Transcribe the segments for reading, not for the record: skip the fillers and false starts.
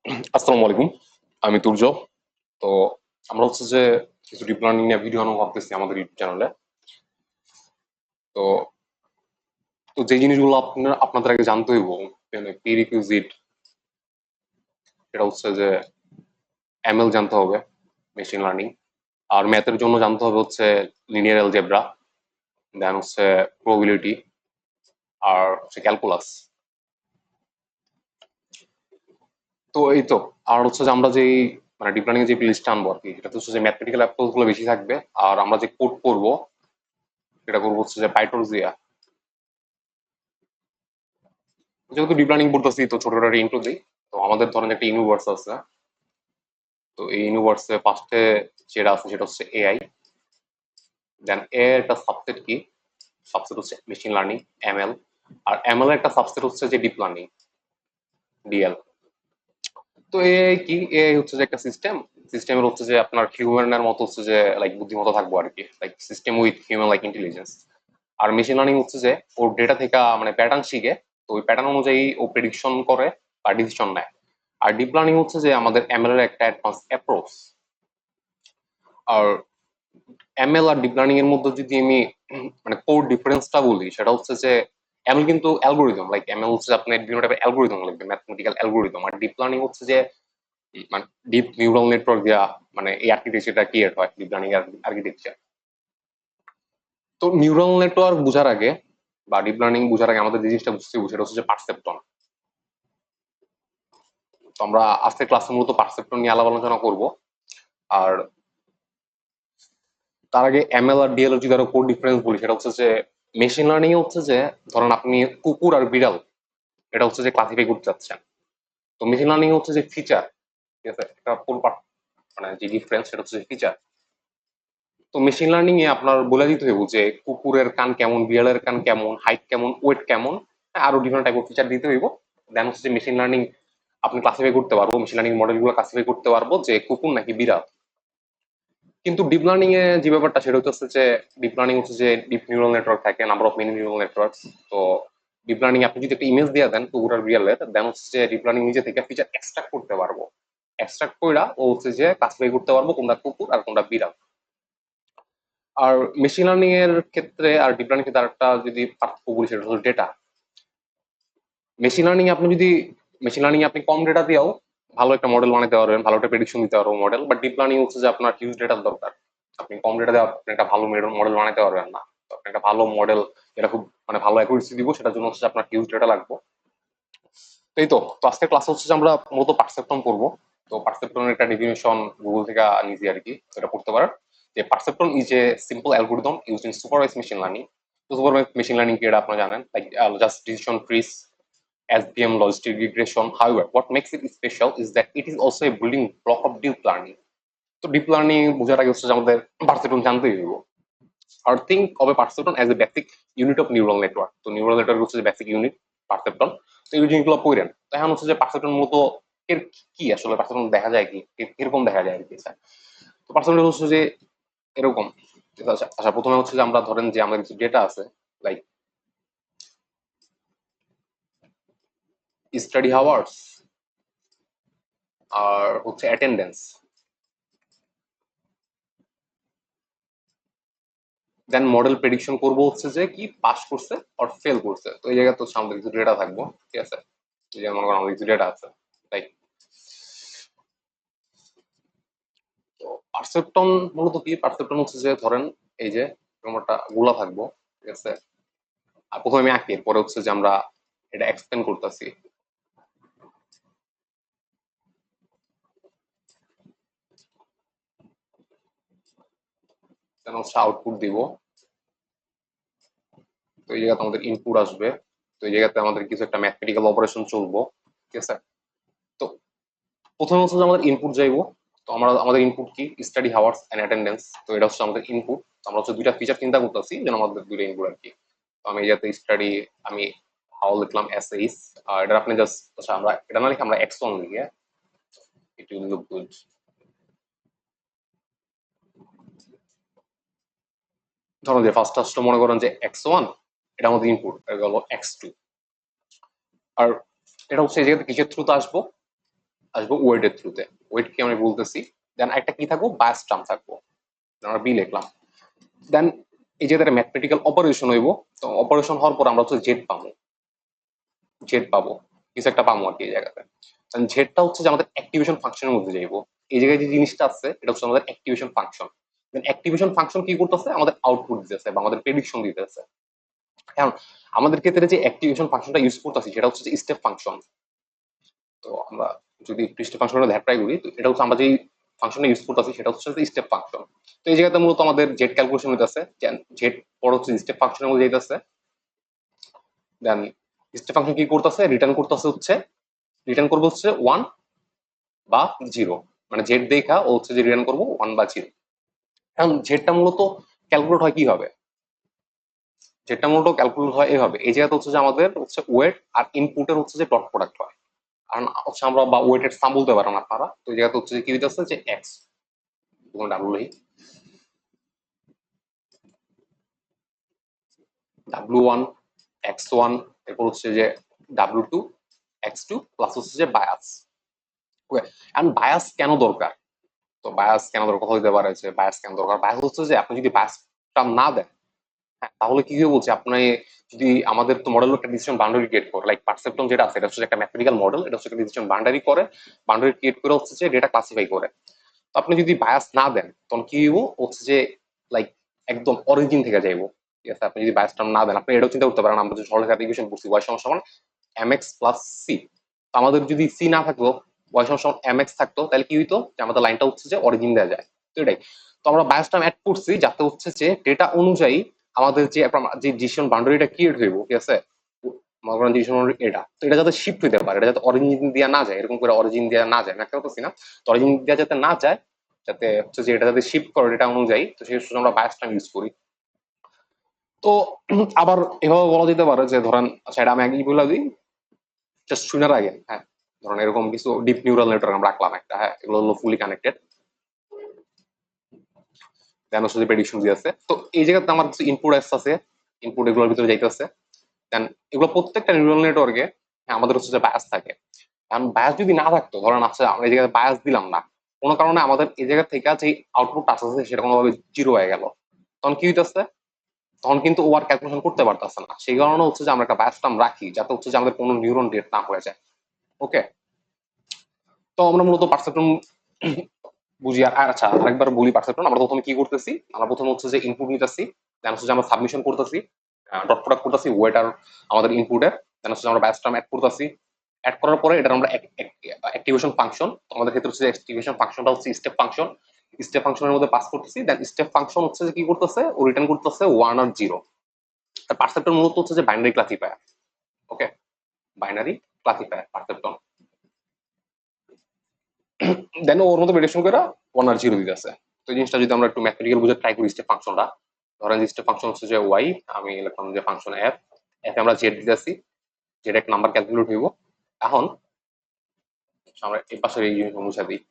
আসসালামু আলাইকুম। আমি তুর্য। তো আমরা হচ্ছে যে কিছু ডিপ লার্নিং নিয়ে ভিডিও বানাবো ভাবতেছি আমাদের ইউটিউব চ্যানেলে। তো তো যে জিনিসগুলো আপনাদের আগে জানতে হইব, মানে প্রিরিকুইজিট, সেটা হচ্ছে যে এমএল জানতে হবে, মেশিন লার্নিং। আর ম্যাথের জন্য জানতে হবে হচ্ছে লিনিয়ার অ্যালজেব্রা, দেন হচ্ছে প্রবাবিলিটি, আর হচ্ছে ক্যালকুলাস। তো এই তো। আর হচ্ছে যে আমরা যেই মানে ডিপ লার্নিং এর যে প্লেলিস্ট আনবো আর কি, এটা হচ্ছে যে ম্যাথমেটিক্যাল অ্যাপ্রোচ গুলো বেশি থাকবে। আর আমরা যে কোড করবো সেটা করবো হচ্ছে যে পাইটর্স দিয়া। যেহেতু ডিপ লার্নিং পড়তেছি তো ছোটখাটো একটা ইন্ট্রো দিই। তো আমাদের ধরেন একটা ইউনিভার্স আছে। তো এই ইউনিভার্সে ফার্স্টে যেটা আছে সেটা হচ্ছে এআই। দেন এ একটা সাবসেট কি, সাবসেট হচ্ছে মেশিন লার্নিং, এমএল। আর এমএল এর একটা সাবসেট হচ্ছে যে ডিপ লার্নিং, ডিএল। তো এআই কি, এআই হচ্ছে যে একটা সিস্টেম। সিস্টেমের হচ্ছে যে আপনার হিউম্যানের মতো হচ্ছে যে লাইক বুদ্ধিমত্তা থাকবো আর কি, like system with human like intelligence. আর মেশিন লার্নিং হচ্ছে যে ওর ডেটা থেকে মানে প্যাটার্ন শিখে, তো ওই প্যাটার্ন অনুযায়ী ও প্রেডিকশন করে বা ডিসিশন নেয়। আর ডিপ লার্নিং হচ্ছে যে আমাদের এমএল এর একটা অ্যাডভান্স অ্যাপ্রোচ। আর এমএল আর ডিপ লার্নিং এর মধ্যে যদি আমি মানে কোর ডিফারেন্সটা বলি, সেটা হচ্ছে যে এমএল কিন্তু অ্যালগোরিদম, লাইক এমএল হচ্ছে আপনার বিভিন্ন টাইপের অ্যালগোরিদম লাগবে, ম্যাথমেটিক্যাল অ্যালগোরিদম। আর ডিপ লার্নিং হচ্ছে যে মানে ডিপ নিউরাল নেটওয়ার্ক দিয়া মানে এই আর্কিটেকচারটা ক্রিয়েট হয়, ডিপ লার্নিং আর্কিটেকচার। তো নিউরাল নেটওয়ার্ক বোঝার আগে বা ডিপ লার্নিং বোঝার আগে আমাদের যে জিনিসটা বুঝতে হবে সেটা হচ্ছে যে পারসেপ্টন। তো আমরা আজকের ক্লাসে মূলত পারসেপ্টন নিয়ে আলাপ আলোচনা করবো। আর তার আগে এমএল আর ডিএল এর যদি আরো কোর ডিফারেন্স বলি, সেটা হচ্ছে যে মেশিন লার্নিং হচ্ছে যে ধরেন আপনি কুকুর আর বিড়াল এটা হচ্ছে যে ক্লাসিফাই করতে চাচ্ছেন। তো মেশিন লার্নিং হচ্ছে যে ফিচার, ঠিক আছে, একটা কোর মানে যে ডিফারেন্স সেটা হচ্ছে ফিচার। তো মেশিন লার্নিং এ আপনার বলে দিতে হইব যে কুকুরের কান কেমন, বিড়ালের কান কেমন, হাইট কেমন, ওয়েট কেমন, আরো ডিফারেন্ট টাইপ অফ ফিচার দিতে হইব। দেন হচ্ছে যে মেশিন লার্নিং আপনি ক্লাসিফাই করতে পারবো, মেশিন লার্নিং মডেল গুলো ক্লাসিফাই করতে পারবো যে কুকুর নাকি বিড়াল। কিন্তু ডিপ লার্নিং এ যে ব্যাপারটা সেটা হচ্ছে যে ডিপ লার্নিং হচ্ছে যে ডিপ নিউরাল নেটওয়ার্ক থাকে, number of many neural network. তো ডিপ লার্নিং আপনি যদি একটা ইমেজ দিয়ে দেন কুকুর আর বিড়ালের, দেন হচ্ছে যে ডিপ লার্নিং নিজে থেকে ফিচার এক্সট্রাক্ট করতে পারবো। এক্সট্রাক্ট কইরা ও হচ্ছে যে ক্লাসিফাই করতে পারবো কোনটা কুকুর আর কোনটা বিড়াল। আর মেশিন লার্নিং এর ক্ষেত্রে আর ডিপ লার্নিং ক্ষেত্রে আরেকটা যদি পার্থক্য বলি সেটা হলো ডেটা। মেশিন লার্নিং আপনি যদি মেশিন লার্নিং আপনি কম ডেটা দিয়েও ভালো একটা মডেল বানাতে পারবেন, ভালো একটা প্রেডিকশন দিতে পারবো মডেল। বাট ডিপ লার্নিং হচ্ছে যে আপনার হিউজ ডেটার দরকার। আপনি কম ডেটা দিয়ে আপনি একটা ভালো মডেল বানাতে পারবেন না। তো আপনি একটা ভালো মডেল যেটা খুব মানে ভালো অ্যাকুরেসি দিব, সেটার জন্য হচ্ছে আপনার হিউজ ডেটা লাগবে। তো এই তো। তো আজকের ক্লাস হচ্ছে যে আমরা মূলত পারসেপ্টন করবো। তো পারসেপ্টনের একটা ডেফিনেশন গুগল থেকে নিয়েছি আর কি, এটা পড়তে পারার। যে perceptron is a simple algorithm use in supervise machine learning. তো সুপারভাইজ মেশিন লার্নিং কি এটা আপনারা জানেন, like just decision trees, SVM, logistic regression. However, what makes it special is that it is also a building block of deep learning. তো deep learning বোঝার আগে হচ্ছে যে আমাদের পারসেপ্টন জানতেই হইব। আর think of a perceptron as a basic unit of neural network. তো নিউরাল নেটওয়ার্ক হচ্ছে যে বেসিক ইউনিট পারসেপ্টন। তো এই জিনিসগুলো পড়েন। তো এখন হচ্ছে যে পারসেপ্টন মূলত এর কি, আসলে পারসেপ্টন দেখা যায় কি, কিরকম দেখা যায় আর কি। তো পারসেপ্টন হচ্ছে যে এরকম। আচ্ছা আচ্ছা, প্রথমে হচ্ছে যে আমরা ধরেন যে আমাদের কিছু ডেটা আছে, লাইক স্টাডি হাওয়ার্স আর হচ্ছে অ্যাটেন্ডেন্স। দেন মডেল প্রেডিকশন করবো হচ্ছে যে কি পাস করছে আর ফেল করছে। তো এই জায়গায় তো আমাদের কিছু ডেটা থাকবো, ঠিক আছে। এই যে মনে করেন আমাদের কিছু ডেটা আছে, তাই। তো পারসেপ্টন মূলত কি, পারসেপ্টন হচ্ছে যে ধরেন এই যে এরকম একটা গোলা থাকবো, ঠিক আছে। আর প্রথমে আমি আঁকি, পরে হচ্ছে যে আমরা এটা এক্সপ্লেন করতেছি। দেন হচ্ছে আউটপুট দিব। তো এই জায়গাতে আমাদের ইনপুট আসবে। তো এই জায়গাতে আমাদের কিছু একটা ম্যাথমেটিক্যাল অপারেশন চলবো, ঠিক আছে। তো প্রথমে হচ্ছে যে আমাদের ইনপুট যাইবো। তো আমরা আমাদের ইনপুট কি, স্টাডি হাওয়ার্স এন্ড অ্যাটেন্ডেন্স। তো এটা হচ্ছে আমাদের ইনপুট। আমরা হচ্ছে দুইটা ফিচার চিন্তা করতেছি যেন আমাদের দুইটা ইনপুট আর কি। তো আমি যাতে স্টাডি, আমি হাও লিখলাম এস আর এটা আপনি জাস্ট, আচ্ছা আমরা এটা না লিখে আমরা এক্স ওয়ান লিখি, ইট উইল লুক গুড। ধরুন যে ফার্স্ট ফার্স্ট মনে করেন যে এক্স ওয়ান, এটা আমাদের ইনপুট, এটা হলো এক্স টু। আর এটা হচ্ছে এই জায়গাতে কিসের থ্রুতে আসবো, আসবো ওয়েটের থ্রুতে। ওয়েট কি আমি বলতেছি, দেন একটা কি থাকবো, বায়াস টার্ম থাকবো, আমরা বি লিখলাম। দেন এই যে একটা ম্যাথমেটিক্যাল অপারেশন হইব, তো অপারেশন হওয়ার পর আমরা হচ্ছে জেড পাবো, জেড পাবো, কিছু একটা পাবো আর কি এই জায়গাতে। জেডটা হচ্ছে যে আমাদের অ্যাক্টিভেশন ফাংশনের মধ্যে যাইবো। এই জায়গায় যে জিনিসটা আছে এটা হচ্ছে আমাদের অ্যাক্টিভেশন ফাংশন। অ্যাক্টিভেশন ফাংশন কি করতেছে, আমাদের আউটপুট দিতেছে বা আমাদের প্রেডিকশন দিতেছে। এখন আমাদের ক্ষেত্রে যে অ্যাক্টিভেশন ফাংশনটা ইউজ করতেছি সেটা হচ্ছে স্টেপ ফাংশন। তো আমরা যদি একটু স্টেপ ফাংশনটা দেখা ট্রাই করি, তো এটা হচ্ছে আমরা যে ফাংশনটা ইউজ করতেছি সেটা হচ্ছে স্টেপ ফাংশন। তো এই জায়গাতে মূলত আমাদের জেড ক্যালকুলেশন হইতেছে, জেড পর হচ্ছে স্টেপ ফাংশনের মধ্যে যাইতেছে। দেন স্টেপ ফাংশন কি করতেছে, রিটার্ন করতেছে হচ্ছে, রিটার্ন করবো হচ্ছে ওয়ান বা জিরো, মানে জেড দেখা ও হচ্ছে যে রিটার্ন করবো ওয়ান বা জিরো। এখন জেডটা মূলত ক্যালকুলেট হয় কিভাবে, জেডটা মূলত ক্যালকুলেট হয় এইভাবে, এই জায়গাতে হচ্ছে যে আমাদের হচ্ছে ওয়েট আর ইনপুটের হচ্ছে যে ডট প্রোডাক্ট হয়। আর হচ্ছে আমরা বা ওয়েটের সাম বলতে পারেন আপনারা, তো এই জায়গাতে হচ্ছে যে কি দিতেছে যে X, W W one, X one, এরপর হচ্ছে যে W two, X two plus হচ্ছে যে বায়াস। এখন বায়াস কেন দরকার, তো বায়াস কেন দরকার, কথা হইতে পারে যে বায়াস কেন দরকার। বায়াস হচ্ছে যে আপনি যদি বায়াস টার্ম না দেন, হ্যাঁ, তাহলে কি হবে বলছে, আপনি যদি আমাদের তো মডেল একটা ডিসিশন বাউন্ডারি ক্রিয়েট করে, লাইক পারসেপ্ট্রন যেটা আছে এটা হচ্ছে একটা ম্যাথমেটিক্যাল মডেল, এটা হচ্ছে একটা ডিসিশন বাউন্ডারি করে, বাউন্ডারি ক্রিয়েট করে হচ্ছে যে ডেটা ক্লাসিফাই করে। তো আপনি যদি বায়াস না দেন তখন কি হইব হচ্ছে যে লাইক একদম অরিজিন থেকে যাইবো। ঠিক আছে, আপনি যদি বায়াস টার্ম না দেন, আপনি এটাও চিন্তা করতে পারেন, আমরা যে সরলরেখা ইকুয়েশন করছি ওয়াই সমান সমান mx প্লাস সি। তো আমাদের যদি সি না থাকতো, ওয়াই সমান সমান mx থাকতো, তাহলে কি হইতো যে আমাদের লাইনটা হচ্ছে যে অরিজিন দেওয়া যায়। তো এটাই, তো আমরা বায়াস টার্ম অ্যাড করছি যাতে হচ্ছে যে ডেটা অনুযায়ী আমাদের যে যে ডিসিশন বাউন্ডারিটা ক্রিয়েট হইব, ঠিক আছে, মনে করেন ডিসিশন বাউন্ডারি এটা, তো এটা যাতে শিফট হইতে পারে, এটা যাতে অরিজিন দেওয়া না যায়, এরকম করে অরিজিন দেওয়া না যায়, ব্যাখ্যা করতেছি না, তো অরিজিন দেওয়া যাতে না যায়, যাতে হচ্ছে যে এটা যাতে শিফট করে ডেটা অনুযায়ী, তো সেই জন্য আমরা বায়াস টার্ম ইউজ করি। তো আবার এভাবে বলা যেতে পারে যে ধরেন, আচ্ছা এটা আমি আগেই বলে দিই জাস্ট শোনার আগে, হ্যাঁ, ধরুন এরকম কিছু ডিপ নিউরাল নেটওয়ার্ক আমরা রাখলাম একটা, হ্যাঁ, এগুলো হলো ফুলি কানেক্টেড, দেন হচ্ছে যে প্রেডিকশন দিয়ে আছে। তো এই জায়গাতে আমার কিছু ইনপুট আছে, ইনপুট এগুলোর ভিতরে যাইতেছে, দেন এগুলো প্রত্যেকটা নিউরাল নেটওয়ার্কে আমাদের হচ্ছে যে বায়াস থাকে। কারণ বায়াস যদি না থাকতো, ধরেন আচ্ছা আমরা এই জায়গায় বায়াস দিলাম না, কোনো কারণে আমাদের এই জায়গা থেকে যে আউটপুট আসছে সেটা কোনোভাবে জিরো হয়ে গেল, তখন কি হইতেছে, তখন কিন্তু ওভার ক্যালকুলেশন করতে পারতেছে না। সেই কারণে হচ্ছে যে আমরা একটা বায়াস টার্ম রাখি যাতে হচ্ছে যে আমাদের কোনো নিউরন ডেট না হয়ে যায়। ওকে, তো আমরা মূলত পারসেপট্রন বুঝি। আর আচ্ছা আরেকবার বলি, পারসেপট্রন আমরা প্রথমে কি করতেছি, আমরা প্রথমে হচ্ছে যে ইনপুট নিতেছি, দেন হচ্ছে যে আমরা সাবমিশন করতেছি, ডট প্রোডাক্ট করতেছি ওয়েট আর আমাদের ইনপুটের, দেন হচ্ছে আমরা ব্যাচ টার্ম অ্যাড করতেছি। অ্যাড করার পরে এটা আমরা অ্যাক্টিভেশন ফাংশন, আমাদের ক্ষেত্রে হচ্ছে অ্যাক্টিভেশন ফাংশনটা হচ্ছে স্টেপ ফাংশন, স্টেপ ফাংশনের মধ্যে পাস করতেছি, দেন স্টেপ ফাংশন হচ্ছে যে কি করতেছে, ও রিটার্ন করতেছে ওয়ান আর জিরো। পারসেপ্টর মূলত হচ্ছে যে বাইনারি ক্লাসিফায়ার। ওকে, বাইনারি ক্লাসিফায়ার পারসেপ্টন, দেন ওর মধ্যে প্রেডিকশন করে ওয়ান আর জিরো দিতেছে। তো এই জিনিসটা যদি আমরা একটু ম্যাথমেটিক্যাল বুঝে ট্রাই করি, স্টেপ ফাংশনটা ধরেন যে স্টেপ ফাংশন হচ্ছে যে ওয়াই, আমি লিখলাম যে ফাংশন এফ, এফ আমরা জেড দিতেছি, জেড এক নাম্বার ক্যালকুলেট হইব। এখন আমরা এই পাশের এই জিনিস মুছে দিই।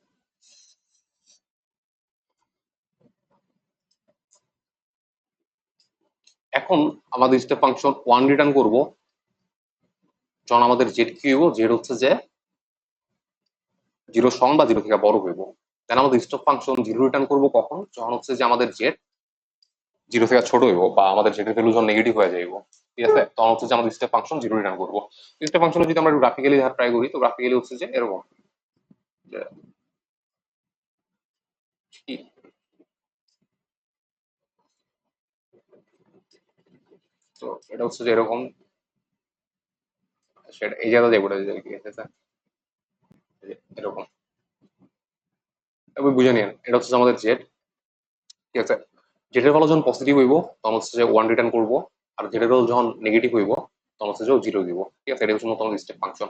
এখন আমাদের স্টেপ ফাংশন ওয়ান রিটার্ন করব যখন আমাদের জেড কি হইব, জেড হচ্ছে যে জিরো সমান বা জিরো থেকে বড় হইব। দেন আমাদের স্টেপ ফাংশন জিরো রিটার্ন করব কখন, যখন হচ্ছে যে আমাদের জেড জিরো থেকে ছোট হইব বা আমাদের জেডের ভ্যালু যখন নেগেটিভ হয়ে যাইব, ঠিক আছে, তখন হচ্ছে যে আমাদের স্টেপ ফাংশন জিরো রিটার্ন করবো। স্টেপ ফাংশন যদি আমরা গ্রাফিক্যালি ট্রাই করি, তো গ্রাফিক্যালি হচ্ছে যে এরকম যে কি, তো এটা হচ্ছে যে এরকম, সেটা এই জায়গা যাইব কি আছে এরকম, এবার বুঝে নিন এটা হচ্ছে যে আমাদের জেড, ঠিক আছে, জেডের ভ্যালু যখন পজিটিভ হইব তখন হচ্ছে যে ওয়ান রিটার্ন করবো, আর জেডের ভ্যালু যখন নেগেটিভ হইব তখন হচ্ছে যে জিরো দিব, ঠিক আছে, এটা হচ্ছে মতো আমাদের স্টেপ ফাংশন।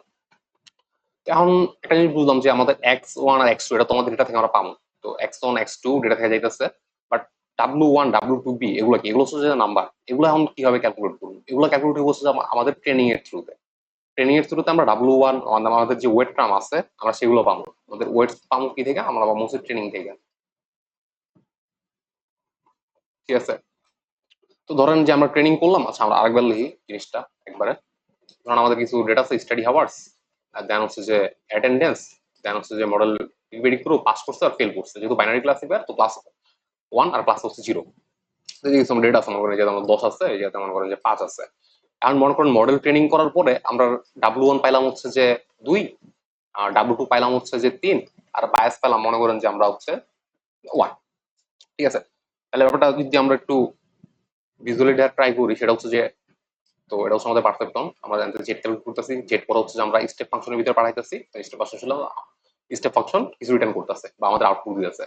এখন একটা জিনিস বুঝলাম যে আমাদের এক্স ওয়ান আর এক্স টু এটা তোমাদের ডেটা থেকে আমরা পাবো, তো X one x two data থেকে যাইতেছে, but W one W two B এগুলো কি, এগুলো হচ্ছে যে নাম্বার, এগুলো এখন কিভাবে ক্যালকুলেট করবো, এগুলো ক্যালকুলেট হচ্ছে যে আমাদের ট্রেনিং এর থ্রুতে, ট্রেনিং এর থ্রুতে আমরা ডাব্লু ওয়ান আমাদের যে ওয়েট টার্ম আছে আমরা সেগুলো পাবো, আমাদের ওয়েট পাবো কি থেকে, আমরা পাবো হচ্ছে ট্রেনিং থেকে, ঠিক আছে। তো ধরেন যে আমরা ট্রেনিং করলাম, আচ্ছা আমরা আরেকবার লিখি জিনিসটা একবারে, ধরেন আমাদের কিছু ডেটা আছে স্টাডি হাওয়ার্স, দেন হচ্ছে যে অ্যাটেন্ডেন্স, দেন হচ্ছে যে মডেল প্রিডিক্ট করে পাস করছে আর ফেল করছে, যেহেতু বাইনারি ক্লাসিফায়ার তো ক্লাস 1 আর ক্লাস হচ্ছে 0। কিছু ডেটা আছে মনে করেন যে আমার 10 আছে, এই যাতে মনে করেন যে 5 আছে। এখন মনে করেন মডেল ট্রেনিং করার পরে আমরা W1 পাইলাম হচ্ছে যে 2, আর W2 পাইলাম হচ্ছে যে 3, আর বায়াস পেলাম মনে করেন যে আমরা হচ্ছে 1। ঠিক আছে, তাহলে ব্যাপারটা যদি আমরা একটু ভিজুয়ালি ট্রাই করি, সেটা হচ্ছে যে, তো এটা হচ্ছে আমাদের পারফেক্টন, আমরা জানতে জেড ক্যালকুলেট করতেছি, জেড পরে হচ্ছে যে আমরা স্টেপ ফাংশনের ভিতরে পাঠাইতেছি, স্টেপ ফাংশন ছিল স্টেপ ফাংশন কিছু রিটার্ন করতেছে বা আমাদের আউটপুট দিতেছে।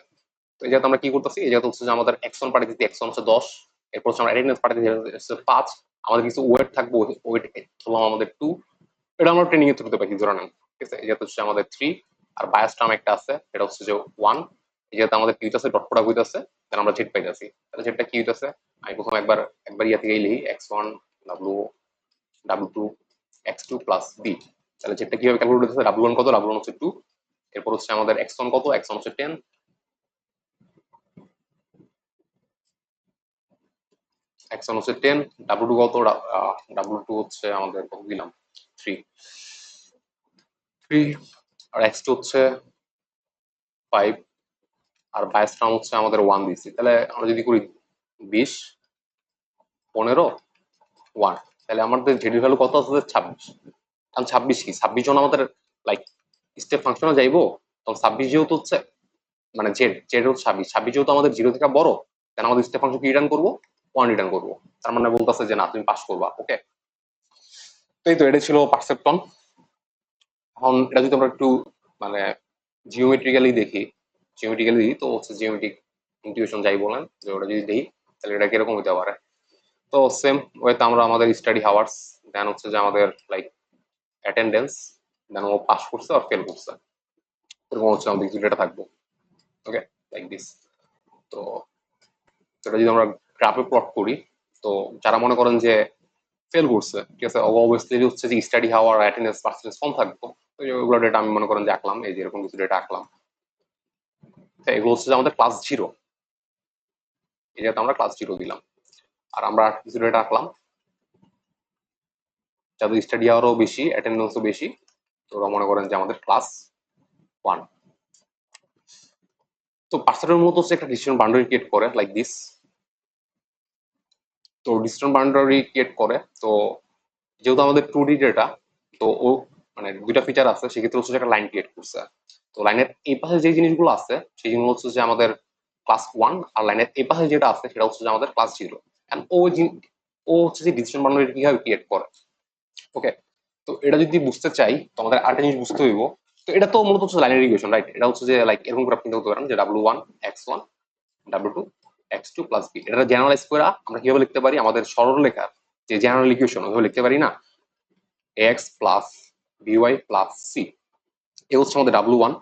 তো এই জায়গাতে আমরা কি করতেছি, এই জায়গাতে হচ্ছে যে আমাদের এক্সন পাঠাইতেছি, এক্সন হচ্ছে 10, এরপর হচ্ছে আমরা অ্যাটেন্ডেন্স পাঠাইতেছি হচ্ছে 5, আমাদের কিছু ওয়েট থাকবে, ওয়েট হলো আমাদের 2, এটা আমরা ট্রেনিং এর থ্রুতে পাইছি ধরে নেন। ঠিক আছে, এই জায়গাতে হচ্ছে আমাদের 3, আর বায়াস টার্ম একটা আছে, এটা হচ্ছে যে 1, এই জায়গাতে আমাদের কি হইতাছে, ডট প্রোডাক্ট হইতাছে, দেন আমরা জেড পাইতাছি। তাহলে জেডটা কি হইতাছে, আমি প্রথম একবার একবার ইয়া থেকে লিখি x1 W2 x2 plus B. তাহলে যেটা কিভাবে ক্যালকুলেট হচ্ছে, W1 কত, W1 হচ্ছে 2, এরপর হচ্ছে আমাদের x1 কত, x1 হচ্ছে 10, x1 হচ্ছে 10, W2 কত, W2 হচ্ছে আমাদের কত দিলাম 3, আর x2 হচ্ছে 5, আর বাইশ টার্ম হচ্ছে আমাদের 1 দিচ্ছি। তাহলে আমরা যদি করি 20, 15, 1, তাহলে আমাদের জেডি ভ্যালু কত আছে, 26। কারণ 26 কি, 26 জন আমাদের লাইক স্টেপ ফাংশনে যাইবো, তখন 26 যেহেতু হচ্ছে মানে জেড জেড হচ্ছে 26, 26 যেহেতু আমাদের 0 থেকে বড়, দেন আমাদের স্টেপ ফাংশন কি রিটার্ন করবো, 1 রিটার্ন করবো। তার মানে বলতেছে যে না তুমি পাস করবা। ওকে, তো এই তো এটা ছিল পারসেপ্টন। এখন এটা যদি আমরা একটু মানে জিওমেট্রিক্যালি দেখি, তো হচ্ছে জিওমেট্রিক ইন্টিউশন যাই বলেন, যে ওটা যদি দেখি তাহলে এটা কিরকম হতে পারে। তো সেম ওয়েতে আমরা আমাদের স্টাডি হাওয়ার্স, দেন হচ্ছে যে আমাদের লাইক অ্যাটেন্ডেন্স, দেন ও পাস করছে আর ফেল করছে, এরকম হচ্ছে আমাদের কিছু ডেটা থাকবো। ওকে, লাইক দিস। তো সেটা যদি আমরা গ্রাফে প্লট করি, তো যারা মনে করেন যে ফেল করছে, ঠিক আছে, অবভিয়াসলি হচ্ছে যে স্টাডি হাওয়ার অ্যাটেন্ডেন্স পার্সেন্টেজ কম থাকতো, তো ওগুলো ডেটা আমি মনে করেন যে আঁকলাম, এই যে এরকম কিছু ডেটা আঁকলাম। তো এগুলো হচ্ছে যে আমাদের ক্লাস 0, এই জায়গাতে আমরা ক্লাস 0 দিলাম। আর আমরা কিছু ডেটা আঁকলাম যাদের স্টাডি আওয়ারও বেশি, অ্যাটেন্ডেন্সও বেশি, তো ওরা মনে করেন যে আমাদের ক্লাস 1। তো পার্সেন্টের মতো হচ্ছে একটা ডিসিশন বাউন্ডারি ক্রিয়েট করে লাইক দিস। তো ডিসিশন বাউন্ডারি ক্রিয়েট করে, তো যেহেতু আমাদের 2D ডেটা, তো ও মানে দুইটা ফিচার আছে, সেক্ষেত্রে হচ্ছে একটা লাইন ক্রিয়েট করছে। তো লাইনের এই পাশে যে জিনিসগুলো আছে সেই জিনিসগুলো হচ্ছে যে আমাদের ক্লাস 1, আর লাইনের এই পাশে যেটা আছে সেটা হচ্ছে যে আমাদের ক্লাস 0। এন্ড ও হচ্ছে যে ডিসিশন বাউন্ডারি কিভাবে ক্রিয়েট করে। ওকে, তো এটা যদি বুঝতে চাই তো আমাদের আরেকটা জিনিস বুঝতে হইব। তো এটা তো মূলত হচ্ছে লাইনারি ইকুয়েশন, রাইট? এটা হচ্ছে যে লাইক এরকম করে আপনি বলতে পারেন যে W1 x1 W2 x2 plus B. এটা জেনারেলাইজ করে আমরা কিভাবে লিখতে পারি, আমাদের সরল লেখা যে জেনারেল ইকুয়েশন ওইভাবে লিখতে পারি না, x plus by plus c. A হচ্ছে আমাদের W1,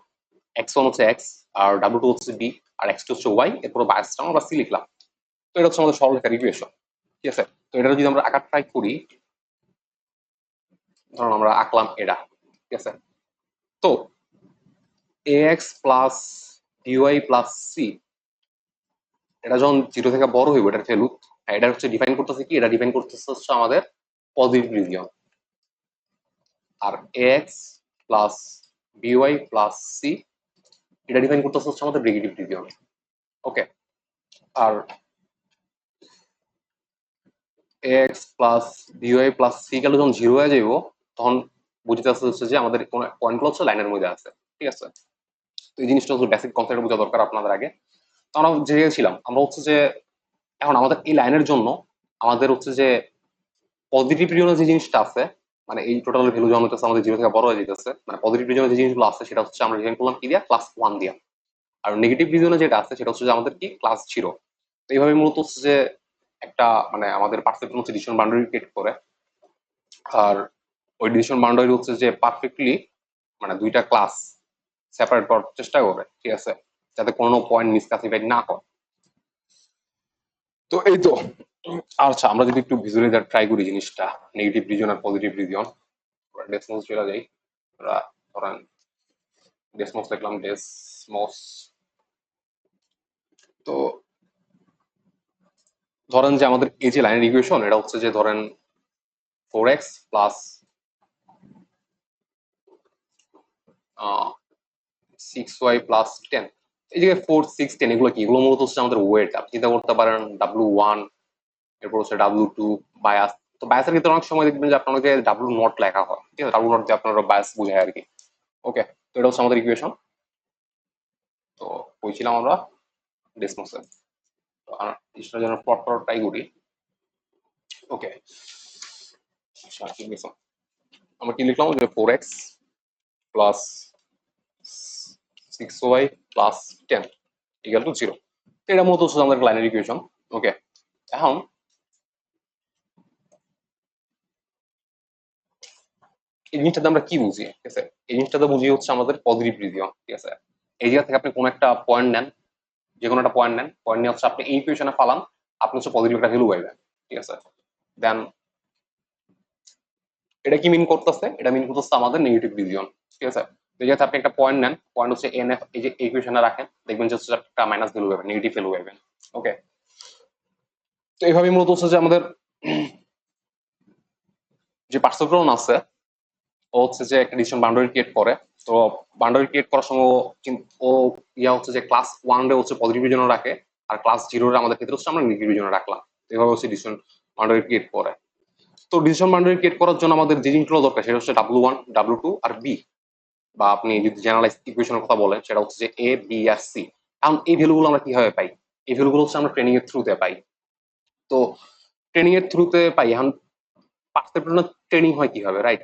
x1 হচ্ছে x, আর W2 হচ্ছে b, আর x2 হচ্ছে y, এরপর বায়াসটা আমরা সি লিখলাম। তো এটা হচ্ছে আমাদের সরল লেখার ইকুয়েশন। ঠিক আছে, তো এটা যদি আমরা আকার ট্রাই করি, ধরুন আমরা আঁকলাম এটা। ঠিক আছে, তো ax plus dy plus c, এটা যখন 0 থেকে বড় হইব এটার ভ্যালু, এটা হচ্ছে ডিফাইন করতেছে কি, এটা ডিফাইন করতেছে হচ্ছে আমাদের পজিটিভ রিজিয়ন। আর ax plus by plus c, এটা ডিফাইন করতেছে হচ্ছে আমাদের নেগেটিভ রিজিয়ন। ওকে, আর ax plus by plus c গেলে যখন 0 হয়ে যাইব, তখন বুঝতে হচ্ছে যে আমাদের কোন পয়েন্টগুলো হচ্ছে লাইনের মধ্যে আছে। ঠিক আছে, তো এই জিনিসটা হচ্ছে বেসিক কনসেপ্ট বোঝা দরকার আপনাদের আগে। তো আমরা যে ছিলাম আমরা হচ্ছে যে এখন আমাদের এই লাইনের জন্য আমাদের হচ্ছে যে পজিটিভ রিজনে যে জিনিসটা আছে, মানে এই টোটাল ভ্যালু যখন হচ্ছে আমাদের 0 থেকে বড় হয়ে যেতেছে, মানে পজিটিভ রিজনে যে জিনিসগুলো আছে সেটা হচ্ছে আমরা ডিফাইন করলাম কি দিয়া, ক্লাস 1 দিয়া। আর নেগেটিভ রিজনে যেটা আছে সেটা হচ্ছে যে আমাদের কি, ক্লাস 0। তো এইভাবে মূলত হচ্ছে যে একটা মানে আমাদের পারসেপশন হচ্ছে ডিসিশন বাউন্ডারি ক্রিয়েট করে। আর ওই ডিসিশন বাউন্ডারি হচ্ছে যে পারফেক্টলি মানে দুইটা ক্লাস সেপারেট করার চেষ্টা করে। ঠিক আছে, যাতে কোনো পয়েন্ট মিসক্লাসিফাইড না হয়। তো এই তো, আচ্ছা আমরা যদি একটু ভিজুয়ালি ট্রাই করি জিনিসটা, নেগেটিভ রিজন আর পজিটিভ রিজন, ডেসমোস চলে যাই। আমরা ধরেন ডেসমোস লিখলাম, ডেসমোস। তো ধরেন যে আমাদের এই যে লাইনের ইকুয়েশন, এটা হচ্ছে যে ধরেন 4x প্লাস 6y+10, এই যে 4 6 10 এগুলো কি? এগুলো মূলত হচ্ছে আমাদের ওয়েট। আপনি চিন্তা করতে পারেন W1, এরপর হচ্ছে W2 বায়াস। তো বায়াসের ক্ষেত্রে অনেক সময় দেখবেন যে আপনাকে W0 লেখা হয়, ঠিক আছে? W0 দিয়ে আপনারা বায়াস বোঝায় আর কি। ওকে, তো এটা হচ্ছে আমাদের ইকুয়েশন। তো বলছিলাম আমরা ডেসমোসের, তো আমরা জন্য প্লট করার ট্রাই করি। ওকে, আমরা কি লিখলাম যে 4x plus 6y+10 equal to 0। এটা মূলত হচ্ছে আমাদের লাইনারি ইকুয়েশন। ওকে, এখন এই জিনিসটাতে আমরা কি বুঝি? ঠিক আছে, এই জিনিসটাতে বুঝি হচ্ছে আমাদের পজিটিভ রিজিয়ন। ঠিক আছে, এই জায়গা থেকে আপনি কোন একটা পয়েন্ট নেন, যে কোনো একটা পয়েন্ট নেন, পয়েন্ট নিয়ে হচ্ছে আপনি এই ইকুয়েশনে ফালান, আপনি হচ্ছে পজিটিভ একটা ভ্যালু পাইবেন। ঠিক আছে, দেন এটা কি মিন করতেছে? এটা মিন করতেছে আমাদের নেগেটিভ রিজিয়ন। ঠিক আছে, এই জায়গাতে আপনি একটা পয়েন্ট নেন, পয়েন্ট হচ্ছে এন এফ, এই যে ইকুয়েশনে রাখেন, দেখবেন যে হচ্ছে একটা মাইনাস ভ্যালু পাবেন, নেগেটিভ ভ্যালু পাবেন। ওকে, তো এইভাবে মূলত হচ্ছে যে আমাদের যে পার্সেপ্ট্রন আছে, ও হচ্ছে যে একটা ডিসিশন বাউন্ডারি ক্রিয়েট করে। তো বাউন্ডারি ক্রিয়েট করার সময় ও ইয়া হচ্ছে যে ক্লাস 1 রে হচ্ছে পজিটিভ রিজনে রাখে, আর ক্লাস 0 রে আমাদের ক্ষেত্রে হচ্ছে আমরা নেগেটিভ রিজনে রাখলাম। এভাবে হচ্ছে ডিসিশন বাউন্ডারি ক্রিয়েট করে। তো ডিসিশন বাউন্ডারি ক্রিয়েট করার জন্য আমাদের যে জিনিসগুলো দরকার সেটা হচ্ছে W1, W2 আর বি, বা আপনি যদি জেনারেলাইজ ইকুয়েশনের কথা বলেন সেটা হচ্ছে যে এ, বি আর সি। এখন এই ভ্যালুগুলো আমরা কিভাবে পাই? এই ভ্যালুগুলো হচ্ছে আমরা ট্রেনিং এর থ্রুতে পাই। তো ট্রেনিং এর থ্রুতে পাই। এখন পার্সেপ্ট্রনের ট্রেনিং হয় কিভাবে, রাইট?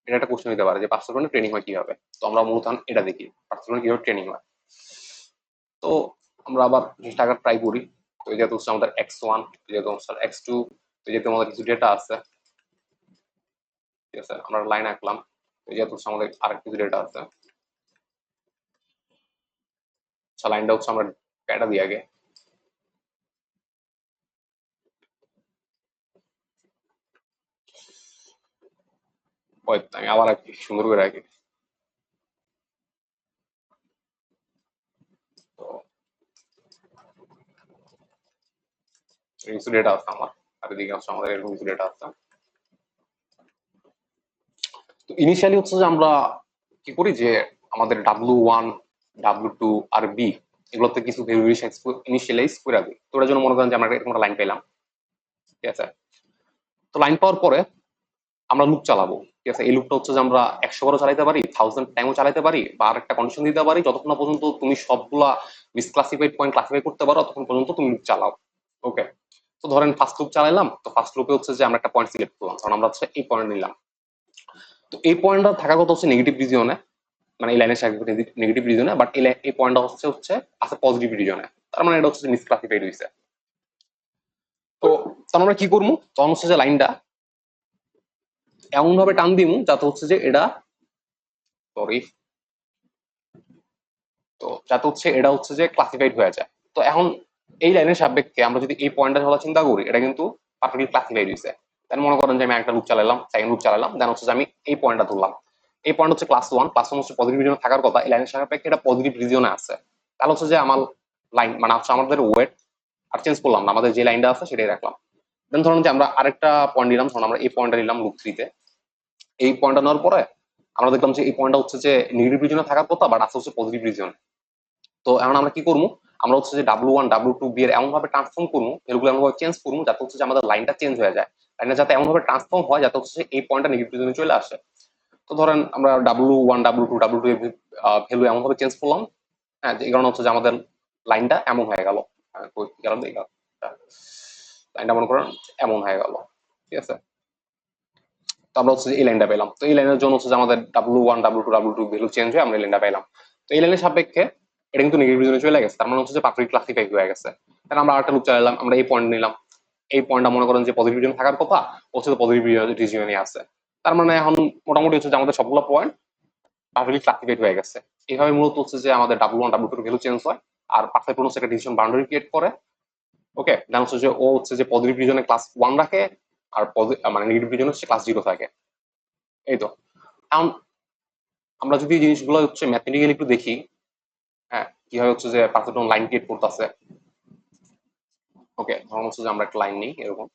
এটা একটা কোশ্চেন হতে পারে যে পার্সেপ্ট্রনের ট্রেনিং হয় কিভাবে। তো আমরা মূলত এটা দেখি পার্সেপ্ট্রনের কিভাবে ট্রেনিং হয়। তো আমরা আবার জিনিসটা আগে ট্রাই করি। তো এই যেহেতু হচ্ছে আমাদের x1, যেহেতু x2, যেহেতু আমাদের কিছু ডেটা আছে, ঠিক আছে, আমরা লাইন আঁকলাম। এই যেহেতু হচ্ছে আমাদের আরেক কিছু ডেটা আছে, আচ্ছা লাইনটা হচ্ছে আমরা ক্যাটা দিই আগে। আমি আবার আঁকি, সুন্দর করে আঁকি। তো কিছু ডেটা আছে আমার, আর এদিকে হচ্ছে আমাদের এরকম কিছু ডেটা আছে। তো ইনিশিয়ালি হচ্ছে যে আমরা কি করি যে আমাদের W1, W2 আর বি, এগুলোতে কিছু ভেরিয়েশন ইনিশিয়ালাইজ করে দিই। তো ওটার জন্য মনে করেন যে আমরা এরকম একটা লাইন পেলাম। ঠিক আছে, তো লাইন পাওয়ার পরে আমরা লুপ চালাবো। ঠিক আছে, এই লুপটা হচ্ছে যে আমরা 100 বারও চালাতে পারি, 1000 টাইমও চালাতে পারি, বা আর একটা কন্ডিশন দিতে পারি, যতক্ষণ না পর্যন্ত তুমি সবগুলা মিসক্লাসিফাইড পয়েন্ট ক্লাসিফাই করতে পারো ততক্ষণ পর্যন্ত তুমি লুপ চালাও। ওকে, তো ধরেন ফার্স্ট লুপ চালাইলাম। তো ফার্স্ট লুপে হচ্ছে যে আমরা একটা পয়েন্ট সিলেক্ট করলাম, কারণ আমরা হচ্ছে এই পয়েন্ট নিলাম। তো এই পয়েন্টটা থাকার কথা হচ্ছে নেগেটিভ রিজিয়নে, মানে এই লাইনের সাথে নেগেটিভ রিজনে, বাট এই পয়েন্টটা হচ্ছে হচ্ছে আছে পজিটিভ রিজনে। তার মানে এটা হচ্ছে মিসক্লাসিফাইড হয়েছে। তো তখন আমরা কি করবো? তখন হচ্ছে যে লাইনটা এমন ভাবে টান দিমু যাতে হচ্ছে যে এটা, সরি, তো যাতে হচ্ছে এটা হচ্ছে যে ক্লাসিফাইড হয়ে যায়। তো এখন এই লাইনের সাপেক্ষে আমরা যদি এই পয়েন্টটা কথা চিন্তা করি, এটা কিন্তু পারফেক্টলি ক্লাসিফাইড হয়েছে। তাহলে মনে করেন যে আমি একটা লুপ চালালাম, সেকেন্ড লুপ চালালাম, দেন হচ্ছে যে আমি এই পয়েন্টটা ধরলাম। এই পয়েন্ট হচ্ছে ক্লাস 1, ক্লাস 1 হচ্ছে পজিটিভ রিজনে থাকার কথা, এই লাইনের সাপেক্ষে এটা পজিটিভ রিজনে আছে। তাহলে হচ্ছে যে আমার লাইন মানে হচ্ছে আমাদের ওয়েট আর চেঞ্জ করলাম না, আমাদের যে লাইনটা আছে সেটাই রাখলাম। দেন ধরুন যে আমরা আরেকটা পয়েন্ট নিলাম, ধরুন আমরা এই পয়েন্টটা নিলাম লুপ 3 তে। এই পয়েন্টটা নেওয়ার পরে আমরা দেখলাম যে এই পয়েন্টটা হচ্ছে যে নেগেটিভ রিজনে থাকার কথা, বাট আছে হচ্ছে পজিটিভ রিজন। তো এখন আমরা কি করবো? আমরা হচ্ছে যে W1, W2, বি এর এমন ভাবে ট্রান্সফর্ম করবো, এগুলো এমন ভাবে চেঞ্জ করবো যাতে হচ্ছে যে আমাদের লাইনটা চেঞ্জ হয়ে যায়। লাইনটা যাতে এমন ভাবে ট্রান্সফর্ম হয় যাতে হচ্ছে এই পয়েন্টটা নেগেটিভ রিজনে চলে আসে। তো ধরেন আমরা W1, W2, W2 এর ভ্যালু এমন ভাবে চেঞ্জ করলাম, হ্যাঁ, এই কারণে হচ্ছে যে আমাদের লাইনটা এমন হয়ে গেল। লাইনটা মনে করেন এমন হয়ে গেল। ঠিক আছে, তো আমরা হচ্ছে এই লাইনটা পেলাম। তো এই লাইনের জন্য হচ্ছে যে আমাদের W1, W2, W2 value change হয়ে আমরা এই লাইনটা পেলাম। তো এই লাইনের সাপেক্ষে এটা কিন্তু নেগেটিভ রিজনে চলে গেছে, তার মানে হচ্ছে যে পারফেক্টলি ক্লাসিফাই হয়ে গেছে। তাহলে আমরা আরেকটা লুপ চালালাম, আমরা এই পয়েন্ট নিলাম। এই পয়েন্টটা মনে করেন যে পজিটিভ রিজন থাকার কথা, হচ্ছে পজিটিভ রিজনে আছে। তার মানে এখন মোটামুটি হচ্ছে যে আমাদের সবগুলো পয়েন্ট পারফেক্টলি ক্লাসিফাইড হয়ে গেছে। এইভাবে মূলত হচ্ছে যে আমাদের W1, W2 ভ্যালু চেঞ্জ হয়, আর পারফেক্ট হচ্ছে একটা ডিসিশন বাউন্ডারি ক্রিয়েট করে। ওকে, দেন হচ্ছে যে ও হচ্ছে যে পজিটিভ রিজনে ক্লাস 1 রাখে, আর মানে নেগেটিভ রিজনে হচ্ছে ক্লাস 0 থাকে। এই তো। এখন আমরা যদি এই জিনিসগুলো হচ্ছে ম্যাথমেটিক্যালি একটু দেখি, হ্যাঁ, কিভাবে হচ্ছে যে পার্থক্য লাইন ক্রিয়েট করতেছে। ওকে, ধরুন হচ্ছে যে আমরা একটা লাইন নিই এরকম।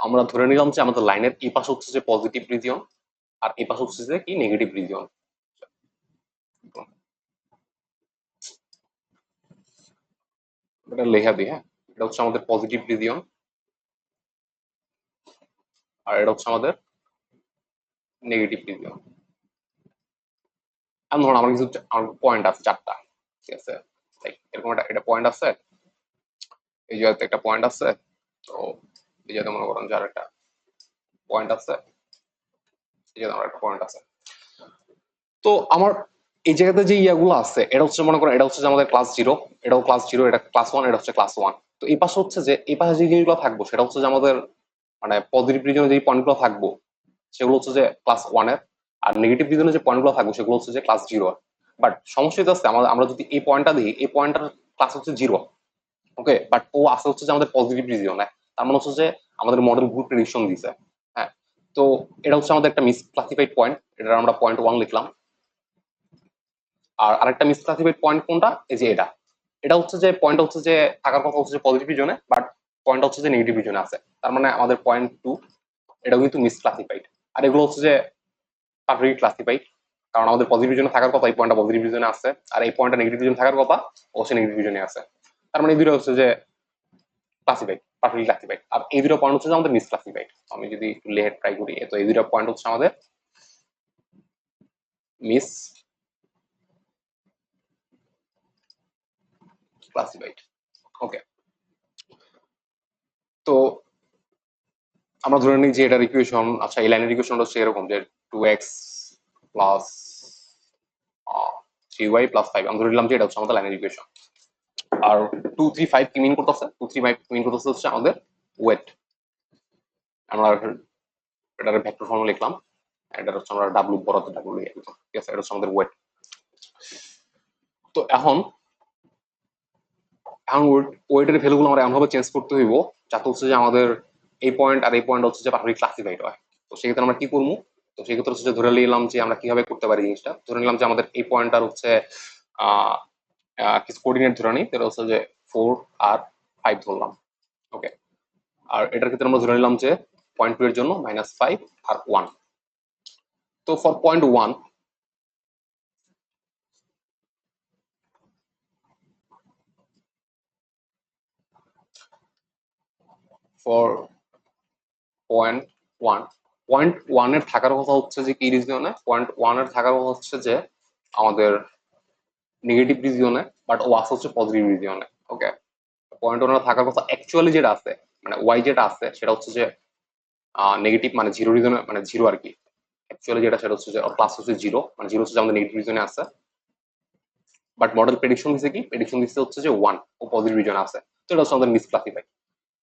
আমরা ধরে নিলাম যে আমাদের লাইনের এই পাশে হচ্ছে যে পজিটিভ রিজিয়ন আর এই পাশে হচ্ছে যে কি নেগেটিভ রিজিয়ন। এটা লেখা দিই, হ্যাঁ, এটা হচ্ছে আমাদের পজিটিভ রিজিয়ন আর এটা হচ্ছে আমাদের নেগেটিভ রিজিয়ন। আমি ধরুন আমার কিছু পয়েন্ট আছে চারটা, ঠিক আছে, এরকম একটা এটা পয়েন্ট আছে, এই জায়গাতে একটা পয়েন্ট আছে, তো এই জায়গাতে মনে করেন যে আর একটা পয়েন্ট আছে, এই জায়গাতে আমার একটা পয়েন্ট আছে। তো আমার এই জায়গাতে যে ইয়াগুলো আছে এটা হচ্ছে মনে করেন এটা হচ্ছে যে আমাদের ক্লাস জিরো, এটাও ক্লাস জিরো, এটা ক্লাস ওয়ান, এটা হচ্ছে ক্লাস ওয়ান। তো এই পাশে হচ্ছে যে এই পাশে যে জিনিসগুলো থাকবো সেটা হচ্ছে যে আমাদের মানে পজিটিভ রিজনে যে পয়েন্টগুলো থাকবো সেগুলো হচ্ছে যে ক্লাস ওয়ানের, আর নেগেটিভ রিজনে যে পয়েন্টগুলো থাকবো সেগুলো হচ্ছে যে ক্লাস জিরো। বাট সমস্যা হচ্ছে আমরা যদি এই পয়েন্টটা দিই, এই পয়েন্টটার ক্লাস হচ্ছে জিরো, ওকে, বাট ও আসে হচ্ছে যে আমাদের পজিটিভ রিজিয়নে, তার মানে হচ্ছে যে আমাদের মডেল ভুল প্রেডিকশন দিছে। হ্যাঁ, তো এটা হচ্ছে আমাদের একটা মিস ক্লাসিফাইড পয়েন্ট, এটা আমরা পয়েন্ট ওয়ান লিখলাম। আর আরেকটা মিস ক্লাসিফাইড পয়েন্ট কোনটা, এই যে এটা, এটা হচ্ছে যে পয়েন্ট হচ্ছে যে থাকার কথা হচ্ছে যে পজিটিভ রিজনে, বাট পয়েন্ট হচ্ছে যে নেগেটিভ রিজনে আছে, তার মানে আমাদের পয়েন্ট টু এটাও কিন্তু মিস ক্লাসিফাইড। আর এগুলো হচ্ছে যে পারফেক্টলি ক্লাসিফাইড, কারণ আমাদের পজিটিভ রিজনে থাকার কথা এই পয়েন্টটা পজিটিভ রিজনে আছে, আর এই পয়েন্টটা নেগেটিভ রিজনে থাকার কথা অবশ্যই নেগেটিভ রিজনে আছে। তার মানে এই দুটো হচ্ছে যে ক্লাসিফাইড, পারফেক্টলি ক্লাসিফাইড। আর এই দুটো পয়েন্ট হচ্ছে যে আমাদের মিস ক্লাসিফাইড। আমি যদি একটু লেট ট্রাই করি, তো এই দুটো পয়েন্ট হচ্ছে আমাদের মিস ক্লাসিফাইড। ওকে, তো আমরা ধরে নিই যে এটার ইকুয়েশন, আচ্ছা এই লাইনের ইকুয়েশনটা হচ্ছে এরকম যে 2x প্লাস 3y প্লাস 5, আমি ধরে নিলাম যে এটা হচ্ছে আমাদের লাইনের ইকুয়েশন। আর 2 3 5 কি মিন করতেছে, 2 3 5 মিন করতেছে হচ্ছে আমাদের ওয়েট। আমরা এটার ভেক্টর ফর্ম লিখলাম, এটা হচ্ছে আমরা ডাব্লিউ বড়তে ডাব্লিউ লিখে দিলাম, ঠিক আছে, এটা হচ্ছে আমাদের ওয়েট। তো এখন এখন ওয়েটের ভ্যালুগুলো আমরা এমনভাবে চেঞ্জ করতে হইব যাতে হচ্ছে যে আমাদের এই পয়েন্ট আর এই পয়েন্ট হচ্ছে যে পারফেক্টলি ক্লাসিফাইড হয়। তো সেক্ষেত্রে আমরা কি করবো, তো সেক্ষেত্রে হচ্ছে যে ধরে নিলাম যে আমরা কিভাবে করতে পারি জিনিসটা, ধরে নিলাম যে আমাদের এই পয়েন্টটার হচ্ছে আহ কিছু কোঅর্ডিনেট ধরে নিই, সেটা হচ্ছে যে 4 আর 5 ধরলাম, ওকে। আর এটার ক্ষেত্রে আমরা ধরে নিলাম যে পয়েন্ট টু এর জন্য -5 আর 1। তো for point one, for point one, point ওয়ানের থাকার কথা হচ্ছে যে কি রিজিয়নে, পয়েন্ট ওয়ানের থাকার কথা হচ্ছে যে আমাদের নেগেটিভ রিজিয়নে, বাট ও আছে হচ্ছে পজিটিভ রিজিয়নে, ওকে। পয়েন্ট ওয়ানের থাকার কথা অ্যাকচুয়ালি যেটা আছে, মানে ওয়াই যেটা আছে সেটা হচ্ছে যে নেগেটিভ, মানে জিরো রিজনে, মানে জিরো আর কি। অ্যাকচুয়ালি যেটা সেটা হচ্ছে যে প্লাস হচ্ছে জিরো, মানে জিরো হচ্ছে যে আমাদের নেগেটিভ রিজনে আছে, বাট মডেল প্রেডিকশন দিচ্ছে কি, প্রেডিকশন দিচ্ছে হচ্ছে যে ওয়ান ও পজিটিভ রিজনে আছে। তো এটা হচ্ছে আমাদের মিস ক্লাসিফাই।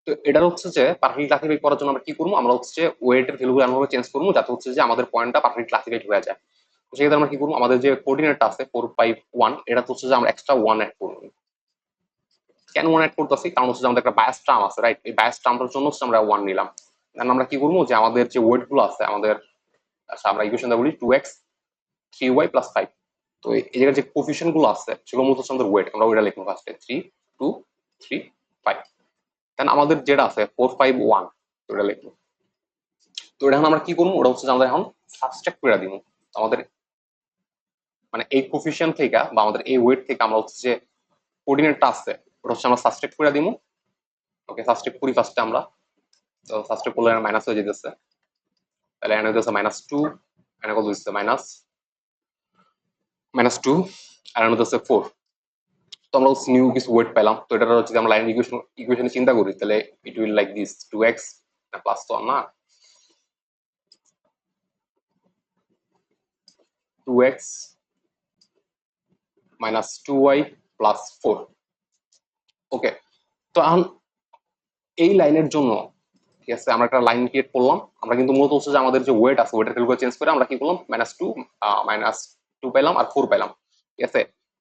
তো এটা হচ্ছে যে পারফেক্ট ক্লাসিফাই করার জন্য আমরা কি করবো, আমরা হচ্ছে যে ওয়েটের ভ্যালুগুলো এমনভাবে চেঞ্জ করবো যাতে হচ্ছে যে আমাদের পয়েন্টটা পারফেক্ট ক্লাসিফাইড হয়ে যায়। তো সেক্ষেত্রে আমরা কি করবো, আমাদের যে কোঅর্ডিনেটটা আছে 4 5 1, এটা হচ্ছে যে আমরা এক্সট্রা ওয়ান অ্যাড করবো। কেন ওয়ান অ্যাড করতেছি, কারণ হচ্ছে যে আমাদের একটা বায়াস টার্ম আছে, রাইট, এই বায়াস টার্মটার জন্য হচ্ছে আমরা ওয়ান নিলাম। দেন আমরা কি করবো, যে আমাদের যে ওয়েট গুলো আছে আমাদের, আচ্ছা আমরা ইকুয়েশনটা বলি 2x 3y প্লাস 5। তো এই জায়গায় যে কোফিশিয়েন্ট গুলো আছে সেগুলো মূলত হচ্ছে আমাদের ওয়েট, আমরা ওইটা লিখবো ফার্স্টে 3 2 3 5। দেন আমাদের যেটা আছে 4 5 1, তো এটা লিখবো। তো এটা এখন আমরা কি করবো, ওটা হচ্ছে যে আমরা এখন সাবস্ট্রাক্ট করে দিব। আমাদের মানে এই কোফিশিয়েন্ট থেকে বা আমাদের এই ওয়েট থেকে আমরা হচ্ছে যে কোঅর্ডিনেটটা আছে ওটা হচ্ছে আমরা সাবস্ট্রাক্ট করে দিব। ওকে, সাবস্ট্রাক্ট করি ফার্স্টে আমরা। তো সাবস্ট্রাক্ট করলে মাইনাস হয়ে যেতেছে, তাহলে এনে হইতেছে -2, এনে কত দিচ্ছে -2, আর এনে হচ্ছে 4। তো আমরা হচ্ছে নিউ কিছু ওয়েট পেলাম। তো এটা হচ্ছে আমরা লাইন ইকুয়েশনে চিন্তা করি, তাহলে it will like this 2x না প্লাস, তো না 2x -2y প্লাস 4, ওকে। তো এখন এই লাইনের জন্য, ঠিক আছে, আমরা একটা লাইন ক্রিয়েট করলাম। আমরা কিন্তু মূলত হচ্ছে যে আমাদের যে ওয়েট আছে ওয়েটের ভ্যালুকে চেঞ্জ করে আমরা কি করলাম, -2 পেলাম আর 4 পেলাম, ঠিক আছে।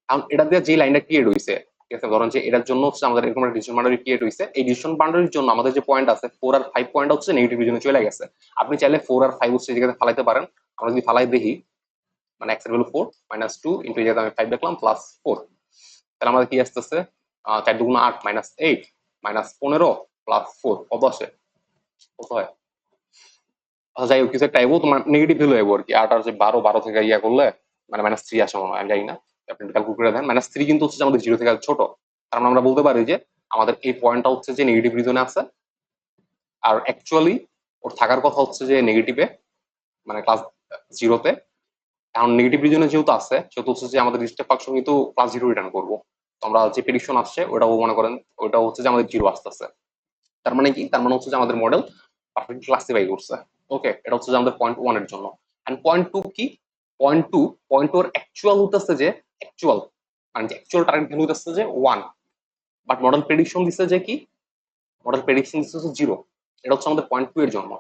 এখন এটা দিয়ে যে লাইনটা ক্রিয়েট হয়েছে, ঠিক আছে, ধরেন যে এটার জন্য হচ্ছে আমাদের এরকম একটা ডিসিশন বাউন্ডারি ক্রিয়েট হয়েছে। এই ডিসিশন বাউন্ডারির জন্য আমাদের যে পয়েন্ট আছে 4 আর 5 পয়েন্ট হচ্ছে নেগেটিভ রিজনে চলে গেছে। আপনি চাইলে 4 আর 5 হচ্ছে এই জায়গাতে ফালাইতে পারেন। আমরা যদি ফালাই দেখি, মানে x এর ভ্যালু 4 -2 ইন্টু এই জায়গাতে আমি 5 দেখলাম প্লাস 4, তাহলে আমাদের কি আসতেছে 4 2 8 -8 -15 প্লাস 4, কত আসে কত হয়? আচ্ছা যাই হোক, কিছু একটা আইবো, তোমার নেগেটিভ ভ্যালু আইবো আর কি। আট আর যে 12, 12 থেকে ইয়া করলে মানে -3 আসে মনে হয়, আমি জানি না, আপনি ক্যালকুলেট করে দেন। -3 কিন্তু হচ্ছে যে আমাদের 0 থেকে ছোট, কারণ আমরা বলতে পারি যে আমাদের এই পয়েন্টটা হচ্ছে যে নেগেটিভ রিজনে আছে, আর অ্যাকচুয়ালি ওর থাকার কথা হচ্ছে যে নেগেটিভে, মানে ক্লাস 0-তে। এখন নেগেটিভ রিজনে যেহেতু আছে, সেহেতু হচ্ছে যে আমাদের স্টেপ ফাংশন কিন্তু +0 রিটার্ন করবো। তো আমরা যে প্রেডিকশন আসছে ওটাও মনে করেন ওটা হচ্ছে যে আমাদের 0 আসতেছে। তার মানে কি? তার মানে হচ্ছে যে আমাদের মডেল পারফেক্টলি ক্লাসিফাই করছে। ওকে, এটা হচ্ছে যে আমাদের পয়েন্ট 1 এর জন্য। এন্ড পয়েন্ট 2 কি? পয়েন্ট 2 এর অ্যাকচুয়াল হতেছে যে অ্যাকচুয়াল, মানে যে অ্যাকচুয়াল টার্গেট ভ্যালু হতেছে যে 1, বাট মডেল প্রেডিকশন দিচ্ছে যে কি? মডেল প্রেডিকশন দিচ্ছে যে 0। এটা হচ্ছে আমাদের পয়েন্ট 2 এর জন্য।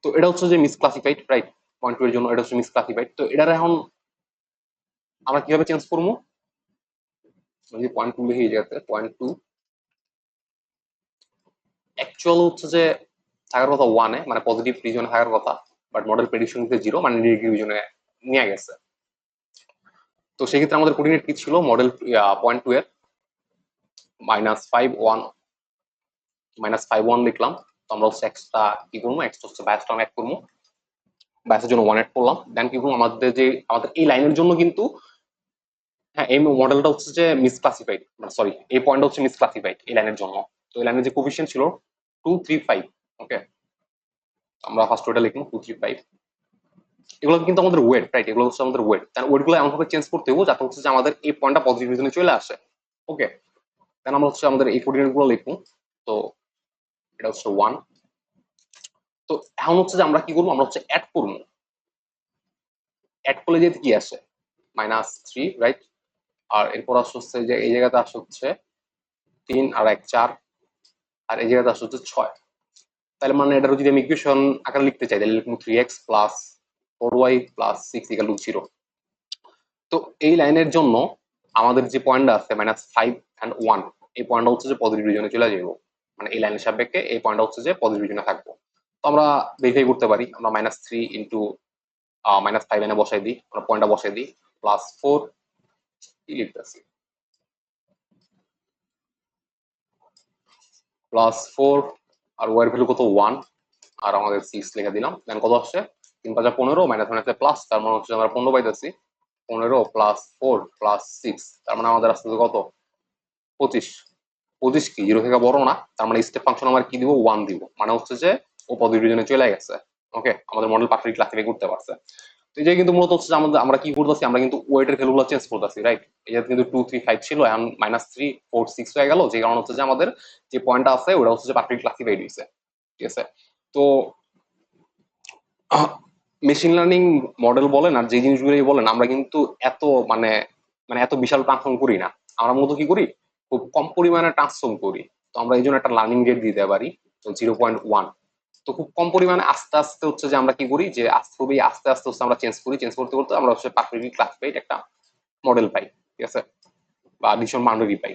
তো এটা হচ্ছে যে মিসক্লাসিফাইড, রাইট? পয়েন্ট 2 এর জন্য এটা হচ্ছে মিসক্লাসিফাইড। তো এটার এখন আমরা কিভাবে চেঞ্জ করবো? যদি পয়েন্ট 2 লিখে এই জায়গাতে পয়েন্ট 2 অ্যাকচুয়াল হচ্ছে যে থাকার কথা 1 এ, মানে পজিটিভ রিজনে থাকার কথা, বাট মডেল প্রেডিকশন দিচ্ছে 0, মানে নেগেটিভ রিজনে নিয়ে গেছে। তো সেক্ষেত্রে আমাদের কোঅর্ডিনেট কি ছিল? মডেল পয়েন্ট 2 এর -5 1, -5 1 লিখলাম। তো আমরা হচ্ছে এক্সট্রা কি করবো? এক্সট্রা হচ্ছে বায়াস টার্ম অ্যাড করবো, বায়াসের জন্য 1 অ্যাড করলাম। দেন কি করবো? আমাদের এই লাইনের জন্য কিন্তু, হ্যাঁ, এই মডেলটা হচ্ছে যে মিসক্লাসিফাইড, সরি, এই পয়েন্টটা হচ্ছে মিসক্লাসিফাইড এই লাইনের জন্য। তো এই লাইনের যে কোফিশিয়েন্ট ছিল 2 3 5, ওকে, আমরা ফার্স্ট ওয়েটা লিখবো 2 3 5। এগুলো কিন্তু আমাদের ওয়েট, রাইট? এগুলো হচ্ছে আমাদের ওয়েট। তার ওয়েট গুলো এমন ভাবে চেঞ্জ করতে হবে যাতে হচ্ছে যে আমাদের এই পয়েন্টটা পজিটিভ রিজনে চলে আসে। ওকে, দেন আমরা হচ্ছে আমাদের এই কোঅর্ডিনেট গুলো লিখবো। তো এটা হচ্ছে 1। তো এখন হচ্ছে যে আমরা কি করবো? আমরা হচ্ছে অ্যাড করবো। অ্যাড করলে যেতে কি আসে? -3, রাইট? আর এরপর আসছে হচ্ছে যে এই জায়গাতে আসছে হচ্ছে 3 আর 1 4, আর এই জায়গাতে আসছে হচ্ছে 6। তাহলে মানে এটার যদি আমি ইকুয়েশন আকারে লিখতে চাই, তাহলে লিখবো 3x + 4y + 6 = 0। তো এই লাইনের জন্য আমাদের যে পয়েন্টটা আছে -5 and 1, এই পয়েন্টটা হচ্ছে যে পজিটিভ রিজনে চলে যাবো। মানে এই লাইনের সাপেক্ষে এই পয়েন্টটা হচ্ছে যে পজিটিভ রিজনে থাকবো। তো আমরা ভেরিফাই করতে পারি। আমরা -3 ইন্টু -5 এনে বসাই দিই, আমরা পয়েন্টটা বসাই দিই, +4 কি লিখতেছি, +4, আর ওয়ার ভ্যালু কত? 1, আর আমাদের 6 লিখে দিলাম। দেন কত আসছে? 3 5 15, -1 প্লাস, তার মানে হচ্ছে আমরা 15 পাইতেছি। 15 +4 +6, তার মানে আমাদের আসছে কত? 25। 25 কি 0 থেকে বড় না? তার মানে স্টেপ ফাংশন আমরা কি দিব? 1 দিব, মানে হচ্ছে যে ও পজিটিভ রিজনে চলে গেছে। ওকে, আমাদের মডেল পারফেক্টলি ক্লাসিফাই করতে পারছে। তো এই যে কিন্তু মূলত হচ্ছে আমাদের, আমরা কি করতেছি? আমরা কিন্তু ওয়েটের ভ্যালুগুলো চেঞ্জ করতেছি, রাইট? এটা কিন্তু 2 3 5 ছিল, এখন -3 4 6 হয়ে গেল, যে কারণে হচ্ছে যে আমাদের যে পয়েন্টটা আছে ওটা হচ্ছে যে পারফেক্টলি ক্লাসিফাইড হইছে। ঠিক আছে? তো মেশিন লার্নিং মডেল বলেন আর যে জিনিসগুলোই বলেন, আমরা কিন্তু এত মানে মানে এত বিশাল ট্রান্সফর্ম করি না। আমরা মূলত কি করি? খুব কম পরিমাণে ট্রান্সফর্ম করি। তো আমরা এই জন্য একটা লার্নিং রেট দিতে পারি, তো 0.1। তো খুব কম পরিমাণে আস্তে আস্তে হচ্ছে যে আমরা কি করি? যে খুবই আস্তে আস্তে হচ্ছে আমরা চেঞ্জ করি, চেঞ্জ করতে করতে আমরা হচ্ছে পারফেক্টলি ক্লাসিফাইড একটা মডেল পাই। ঠিক আছে? বা ডিসিশন বাউন্ডারি পাই।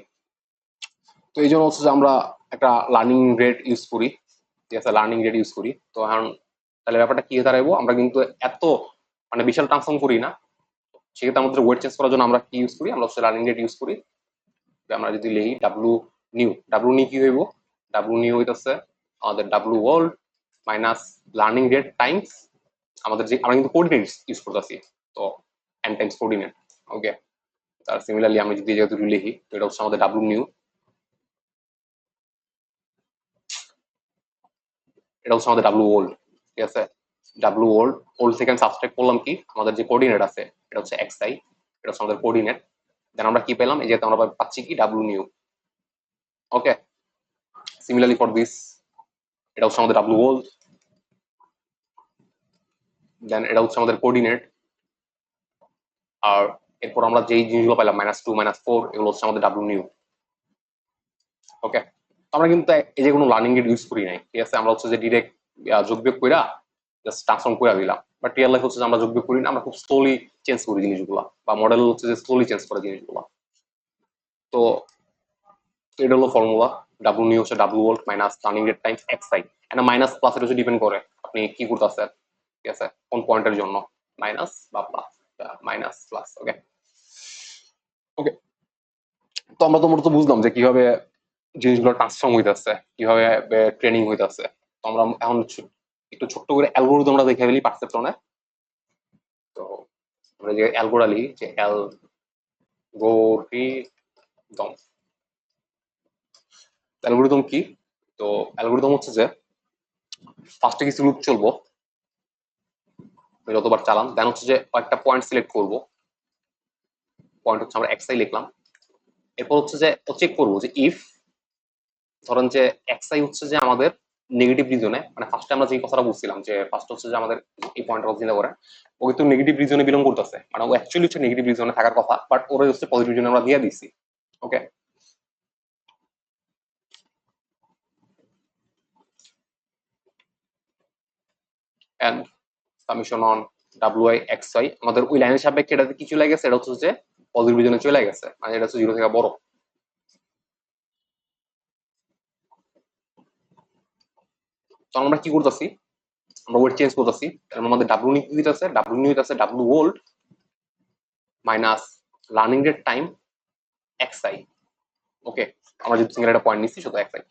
তো এই জন্য হচ্ছে যে আমরা একটা লার্নিং রেট ইউজ করি। ঠিক আছে? লার্নিং রেট ইউজ করি। তো এখন তাহলে ব্যাপারটা কি দাঁড়াইবো? আমরা কিন্তু এত মানে বিশাল ট্রান্সফর্ম করি না। সেক্ষেত্রে আমাদের ওয়েট চেঞ্জ করার জন্য আমরা কি ইউজ করি? আমরা হচ্ছে লার্নিং রেট ইউজ করি। আমরা যদি লিখি ডাব্লু নিউ কি হইব? ডাব্লু নিউ হইতেছে আমাদের W world minus learning rate Times আমাদের যে, আমরা কিন্তু কোঅর্ডিনেটস ইউজ করতেছি, তো n টাইমস কোঅর্ডিনেট। ওকে, তার সিমিলারলি আমি যদি যেহেতু লিখি, তো এটা হচ্ছে আমাদের ডাব্লু নিউ, এটা হচ্ছে আমাদের ডাব্লু ওল্ড। ঠিক আছে? ডাব্লু ওল্ড, ওল্ড থেকে আমি সাবস্ট্রাক্ট করলাম কি? আমাদের যে কোঅর্ডিনেট আছে এটা হচ্ছে xi, এটা হচ্ছে আমাদের কোঅর্ডিনেট। দেন আমরা কি পেলাম? এই যে আমরা পাচ্ছি কি? W new. Okay, similarly for this, এটা হচ্ছে আমাদের ডাব্লু ওল্ড, দেন এটা হচ্ছে আমাদের কোঅর্ডিনেট। আর এরপর আমরা যেই জিনিসগুলো পাইলাম -2 -4, এগুলো হচ্ছে আমাদের ডাব্লু নিউ। ওকে, আমরা কিন্তু এই যে কোনো লার্নিং এর ইউজ করি নাই। ঠিক আছে? আমরা হচ্ছে যে ডিরেক্ট যোগ বিয়োগ কইরা জাস্ট ট্রান্সফর্ম করে দিলাম। বাট রিয়েল লাইফ হচ্ছে যে আমরা যোগ বিয়োগ করি না, আমরা খুব স্লোলি চেঞ্জ করি জিনিসগুলো, বা মডেল হচ্ছে যে স্লোলি চেঞ্জ করে জিনিসগুলো। তো এটা হলো ফর্মুলা। ডাব্লু নিউ হচ্ছে W volt minus learning rate Times xi। এটা মাইনাস প্লাস এর হচ্ছে ডিপেন্ড করে আপনি কি করতেছেন। ঠিক আছে? কোন পয়েন্টের জন্য মাইনাস বা প্লাস, মাইনাস প্লাস। ওকে, ওকে, তো আমরা তো মূলত বুঝলাম যে কিভাবে জিনিসগুলো ট্রান্সফর্ম হইতেছে, কিভাবে ট্রেনিং হইতেছে। তো আমরা এখন একটু ছোট্ট করে অ্যালগোরিদমটা দেখে ফেলি পারসেপট্রনে। তো আমরা যে অ্যালগোরালি যে অ্যালগোরিদম, অ্যালগোরিদম কি? তো অ্যালগোরিদম হচ্ছে যে ফার্স্টে কিছু লুপ চলবো, যতবার চালান, দেন হচ্ছে যে একটা পয়েন্ট সিলেক্ট করব, পয়েন্ট হচ্ছে আমরা এক্সআই লিখলাম। এরপর হচ্ছে যে চেক করবো যে ইফ ধরেন যে এক্সআই হচ্ছে যে আমাদের নেগেটিভ রিজনে, মানে ফার্স্টে আমরা যে কথাটা বলছিলাম যে ফার্স্ট হচ্ছে যে আমাদের এই পয়েন্টটা চিন্তা করে ও কিন্তু নেগেটিভ রিজনে বিলং করতেছে, মানে ও অ্যাকচুয়ালি হচ্ছে নেগেটিভ রিজনে থাকার কথা, বাট ওরা হচ্ছে পজিটিভ রিজনে আমরা দিয়ে দিচ্ছি। ওকে, এন্ড সামেশন অন ডাব্লিউ আই এক্স আই আমাদের ওই লাইনের সাপেক্ষে এটাতে কি চলে গেছে, এটা হচ্ছে যে পজিটিভ রিজনে চলে গেছে, মানে এটা হচ্ছে জিরো থেকে বড়। তো আমরা কি করতেছি, আমরা ওয়েট চেঞ্জ করতেছি, আমাদের ডাব্লিউ নিতে আছে, ডাব্লিউ নিতে আছে ডাব্লিউ old minus learning rate time x I. Okay, আমরা যদি সিঙ্গেল একটা পয়েন্ট নিচ্ছি শুধু এক্স আই।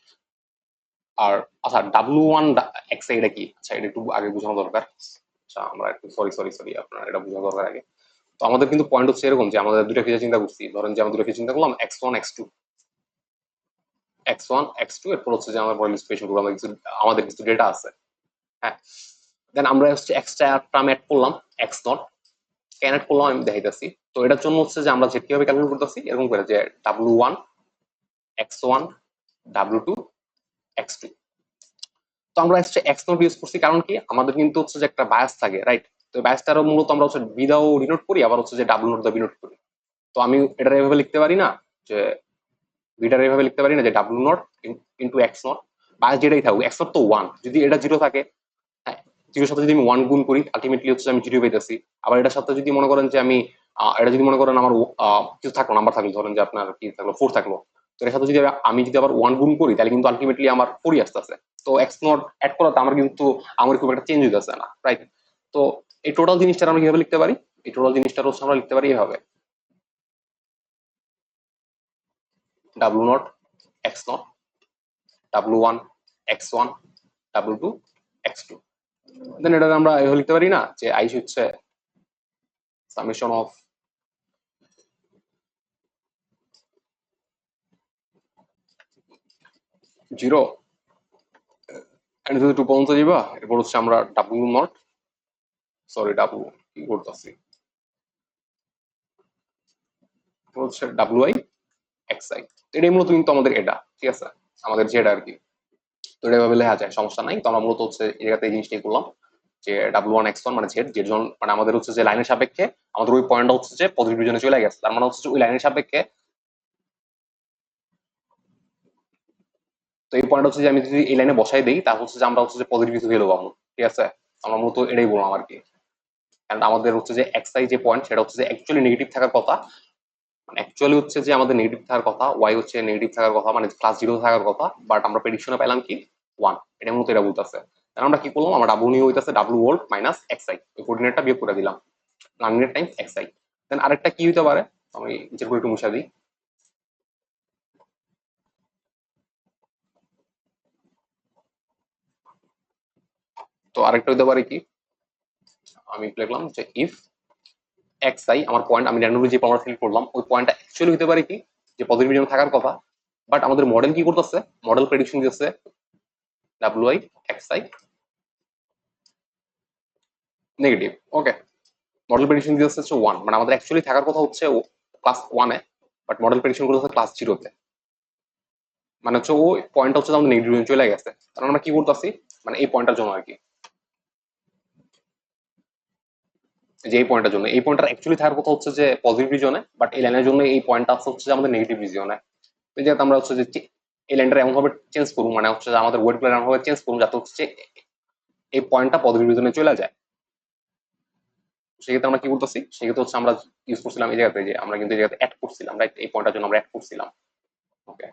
আর আচ্ছা ডাব্লিউ ওয়ান এক্স আই এটা কি, আচ্ছা এটা একটু আগে বোঝানো দরকার। আচ্ছা আমরা একটু সরি আপনার এটা বোঝানো দরকার আগে। তো আমাদের কিন্তু পয়েন্ট হচ্ছে এরকম যে আমাদের দুটো ফিচার চিন্তা করছি, ধরেন যে আমরা দুটো ফিচার চিন্তা করলাম x one x two, x one x two, এরপর হচ্ছে যে আমরা পরে লিস্টেশন করবো, আমাদের কিছু ডেটা আছে। হ্যাঁ, দেন আমরা হচ্ছে এক্সট্রা টার্ম অ্যাড করলাম, এক্স নট কেন অ্যাড করলাম আমি দেখাইতেছি। তো এটার জন্য হচ্ছে যে আমরা যে কিভাবে ক্যালকুলেট করতেছি এরকম করে যে W one X one W two X two. তো আমরা হচ্ছে এক্স নট ইউজ করছি কারণ কি আমাদের কিন্তু হচ্ছে যে একটা বায়াস থাকে, রাইট? তো বায়াসটারও মূলত আমরা হচ্ছে বিদাও ডিনোট করি, আবার হচ্ছে যে ডাব্লিউ নট দা বিনোট করি। তো আমি এটা এভাবে লিখতে পারি না যে বিটার এভাবে লিখতে পারি না যে W not into x not, bias যেটাই থাকুক, এক্স নট তো ওয়ান, যদি এটা জিরো থাকে, হ্যাঁ, জিরোর সাথে যদি আমি ওয়ান গুণ করি আলটিমেটলি হচ্ছে আমি জিরো পাইতেছি। আবার এটার সাথে যদি মনে করেন যে আমি এটা যদি মনে করেন আমার কিছু থাকলো নাম্বার থাকলো, ধরেন যে আপনার কি থাকলো ফোর থাকলো, তো এর সাথে যদি আমি যদি আবার ওয়ান গুণ করি তাহলে কিন্তু আলটিমেটলি আমার ফোরই আসতেছে। তো এক্স নট অ্যাড করাতে আমার কিন্তু আমার খুব একটা চেঞ্জ হইতেছে না, রাইট? তো এই টোটাল জিনিসটা আমরা কিভাবে লিখতে পারি, এই টোটাল জিনিসটা হচ্ছে আমরা লিখতে পারি এভাবে W nought X nought W one X one W two X two. Then এটা আমরা এভাবে লিখতে পারি না যে আইস হচ্ছে সামেশন অফ জিরো যদি টু পর্যন্ত যাবা, এরপর হচ্ছে আমরা ডাব্লিউ নট, সরি ডাব্লিউ কি করতেছি, হচ্ছে ডাব্লিউ আই এক্স আই। এটাই মূলত কিন্তু আমাদের এটা, ঠিক আছে, আমাদের যেটা আর কি। তো এটা এভাবে লেখা যায়, সমস্যা নাই। তো আমরা মূলত হচ্ছে এই জায়গাতে এই জিনিসটাই করলাম যে ডাব্লিউ ওয়ান এক্স ওয়ান মানে জেড, যের জন্য মানে আমাদের হচ্ছে যে লাইনের সাপেক্ষে আমাদের ওই পয়েন্টটা হচ্ছে যে পজিটিভ রিজনে চলে গেছে, তার মানে হচ্ছে যে ওই লাইনের সাপেক্ষে। তো এই পয়েন্ট হচ্ছে যে আমি যদি এই লাইনে বসাই দিই তাহলে হচ্ছে যে আমরা হচ্ছে যে পজিটিভ কিছু ভ্যালু পাবো, ঠিক আছে। আমরা মূলত এটাই বললাম আর কি। কারণ আমাদের হচ্ছে যে এক্স আই যে পয়েন্ট সেটা হচ্ছে যে অ্যাকচুয়ালি নেগেটিভ থাকার কথা, মানে অ্যাকচুয়ালি হচ্ছে যে আমাদের নেগেটিভ থাকার কথা, ওয়াই হচ্ছে নেগেটিভ থাকার কথা, মানে ক্লাস জিরো থাকার কথা, বাট আমরা প্রেডিকশনে পেলাম কি ওয়ান। এটা মূলত এটা বলতেছে। তাহলে আমরা কি করলাম, আমরা ডাব্লিউ নিয়ে হইতেছে W old minus x I, ওই কোঅর্ডিনেটটা বিয়োগ করে দিলাম, লার্নিং টাইমস এক্স আই। দেন আরেকটা কি হইতে পারে, আমি যেরকম একটু মুছা দিই। তো আরেকটা হইতে পারে কি, আমি লিখলাম যে ইফ এক্স আই আমার পয়েন্ট, আমি র্যান্ডমলি যে পয়েন্ট সিলেক্ট করলাম ওই পয়েন্টটা অ্যাকচুয়ালি হতে পারে কি যে পজিটিভ রিজনে থাকার কথা, বাট আমাদের মডেল কি করতেছে, মডেল প্রেডিকশন দিচ্ছে W i x I negative. Okay, model prediction দিচ্ছে হচ্ছে ওয়ান, মানে আমাদের অ্যাকচুয়ালি থাকার কথা হচ্ছে ক্লাস ওয়ানে, বাট মডেল প্রেডিকশন করতেছে ক্লাস জিরোতে। মানে হচ্ছে ওই পয়েন্টটা হচ্ছে আমাদের নেগেটিভ চলে গেছে, কারণ আমরা কি করতেছি, মানে এই পয়েন্টটার জন্য আর কি, যে এই পয়েন্টের জন্য, এই পয়েন্টটার অ্যাকচুয়ালি থাকার কথা হচ্ছে যে পজিটিভ রিজনে, বাট এই লাইনের জন্য এই পয়েন্টটা হচ্ছে যে আমাদের নেগেটিভ রিজনে। এই যে আমরা হচ্ছে যে এই লাইনটা এমন ভাবে চেঞ্জ করবো, মানে হচ্ছে যে আমাদের ওয়েট প্ল্যান এমন ভাবে চেঞ্জ করবো যাতে হচ্ছে এই পয়েন্টটা পজিটিভ রিজনে চলে যায়। সেক্ষেত্রে আমরা কি করতেছি, সেক্ষেত্রে হচ্ছে আমরা ইউজ করছিলাম এই জায়গাতে যে আমরা কিন্তু এই জায়গাতে অ্যাড করছিলাম, রাইট? এই পয়েন্টটার জন্য আমরা অ্যাড করছিলাম। ওকে,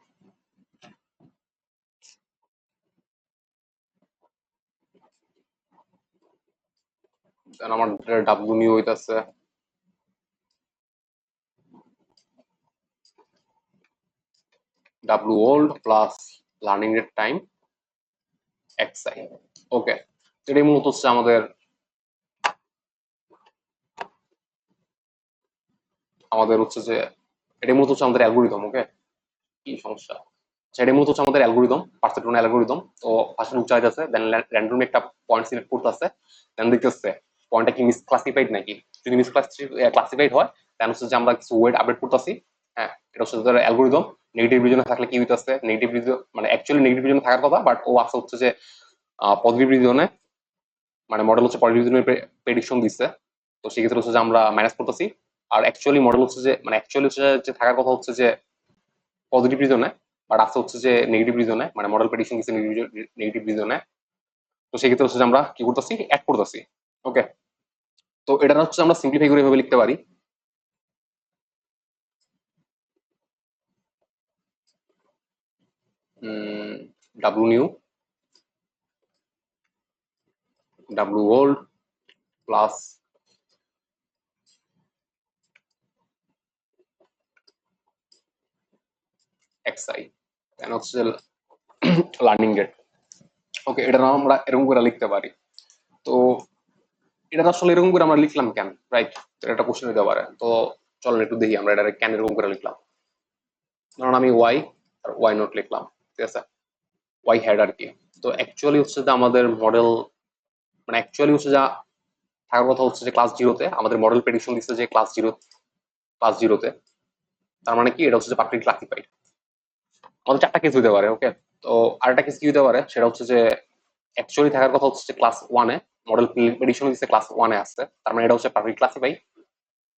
আমার ডাব্লিউ নিউ হইতাছে W old plus learning rate time xi। ওকে, এটাই মূলত হচ্ছে আমাদের আমাদের হচ্ছে যে এটাই মূলত হচ্ছে আমাদের অ্যালগোরিদম। ওকে, কি সমস্যা, সেটাই মূলত হচ্ছে আমাদের অ্যালগোরিদম, পার্সেপট্রন অ্যালগোরিদম। তো ফার্স্টে উচ্চারিত আছে, দেন র্যান্ডমলি একটা পয়েন্ট সিলেক্ট করতে আছে, দেন দেখতেছে পয়েন্টটা কি মিসক্লাসিফাইড নাকি। যদি মিসক্লাসিফাইড হয় দেন হচ্ছে যে আমরা কিছু ওয়েট আপডেট করতেছি। হ্যাঁ, এটা হচ্ছে অ্যালগোরিদম। নেগেটিভ রিজনে থাকলে কি হইতেছে, নেগেটিভ রিজন মানে অ্যাকচুয়ালি নেগেটিভ রিজনে থাকার কথা, বাট ও আছে হচ্ছে যে পজিটিভ রিজনে, মানে মডেল হচ্ছে পজিটিভ রিজনের প্রেডিকশন দিচ্ছে। তো সেক্ষেত্রে হচ্ছে যে আমরা মাইনাস করতেছি। আর অ্যাকচুয়ালি মডেল হচ্ছে যে মানে অ্যাকচুয়ালি হচ্ছে যে থাকার কথা হচ্ছে যে পজিটিভ রিজনে, বাট আছে হচ্ছে যে নেগেটিভ রিজনে, মানে মডেল প্রেডিকশন দিচ্ছে নেগেটিভ রিজনে। তো সেক্ষেত্রে হচ্ছে যে আমরা কি করতেছি, অ্যাড করতেছি। ওকে, তো এটা হচ্ছে আমরা সিম্পলিফাই করে এভাবে লিখতে পারি। W new W old plus xi, কেন হচ্ছে লার্নিং রেট। ওকে, এটা আমরা এরকম করে লিখতে পারি। তো এটা আসলে এরকম করে আমরা লিখলাম কেন, রাইট? তো এটা একটা কোশ্চেন হতে পারে। তো চলেন একটু দেখি আমরা এটা কেন এরকম করে লিখলাম। ধরুন আমি ওয়াই আর ওয়াই নোট লিখলাম, ঠিক আছে, ওয়াই হেড আর কি। তো অ্যাকচুয়ালি হচ্ছে যে আমাদের মডেল মানে অ্যাকচুয়ালি হচ্ছে যা থাকার কথা হচ্ছে যে ক্লাস জিরোতে, আমাদের মডেল প্রেডিকশন দিচ্ছে যে ক্লাস জিরোতে। তার মানে কি, এটা হচ্ছে যে পারফেক্ট ক্লাসিফাইড। আমাদের চারটা কেস হতে পারে। ওকে, তো আরেকটা কেস কি হতে পারে, সেটা হচ্ছে যে অ্যাকচুয়ালি থাকার কথা হচ্ছে যে ক্লাস ওয়ানে, মডেল প্রেডিকশন দিচ্ছে ক্লাস ওয়ানে আসছে, তার মানে এটা হচ্ছে পারফেক্ট ক্লাসিফাই।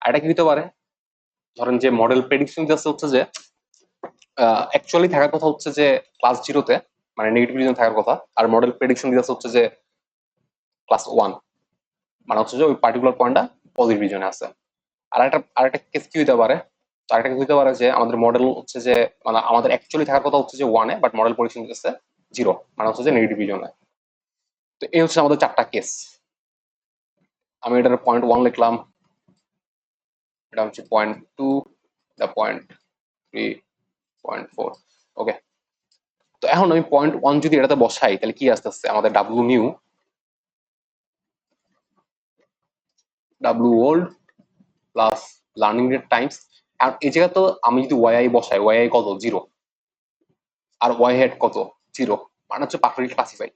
আর এটা কি হতে পারে, ধরেন যে মডেল প্রেডিকশন দিচ্ছে হচ্ছে যে অ্যাকচুয়ালি থাকার কথা হচ্ছে যে ক্লাস জিরোতে, মানে নেগেটিভ রিজন থাকার কথা, আর মডেল প্রেডিকশন দিচ্ছে হচ্ছে যে ক্লাস ওয়ান, মানে হচ্ছে যে ওই পার্টিকুলার পয়েন্টটা পজিটিভ রিজনে আছে। আরেকটা কেস কি হতে পারে, আরেকটা কেস হতে পারে যে আমাদের মডেল হচ্ছে যে মানে আমাদের অ্যাকচুয়ালি থাকার কথা হচ্ছে যে ওয়ানে, বাট মডেল প্রেডিকশন দিচ্ছে জিরো, মানে হচ্ছে যে নেগেটিভ রিজনে। তো এই হচ্ছে আমাদের চারটা কেস। আমি এটার পয়েন্ট ওয়ান লিখলাম, এটা হচ্ছে পয়েন্ট টু, এটা পয়েন্ট থ্রি, পয়েন্ট ফোর। ওকে, তো এখন আমি পয়েন্ট ওয়ান যদি এটাতে বসাই তাহলে কি আসতে আসছে, আমাদের W new W old plus learning rate times. আর এই জায়গায় তো আমি যদি ওয়াই বসাই, ওয়াই কত, জিরো, আর ওয়াই হেড কত, জিরো, মানে হচ্ছে পারফেক্টলি ক্লাসিফাইড।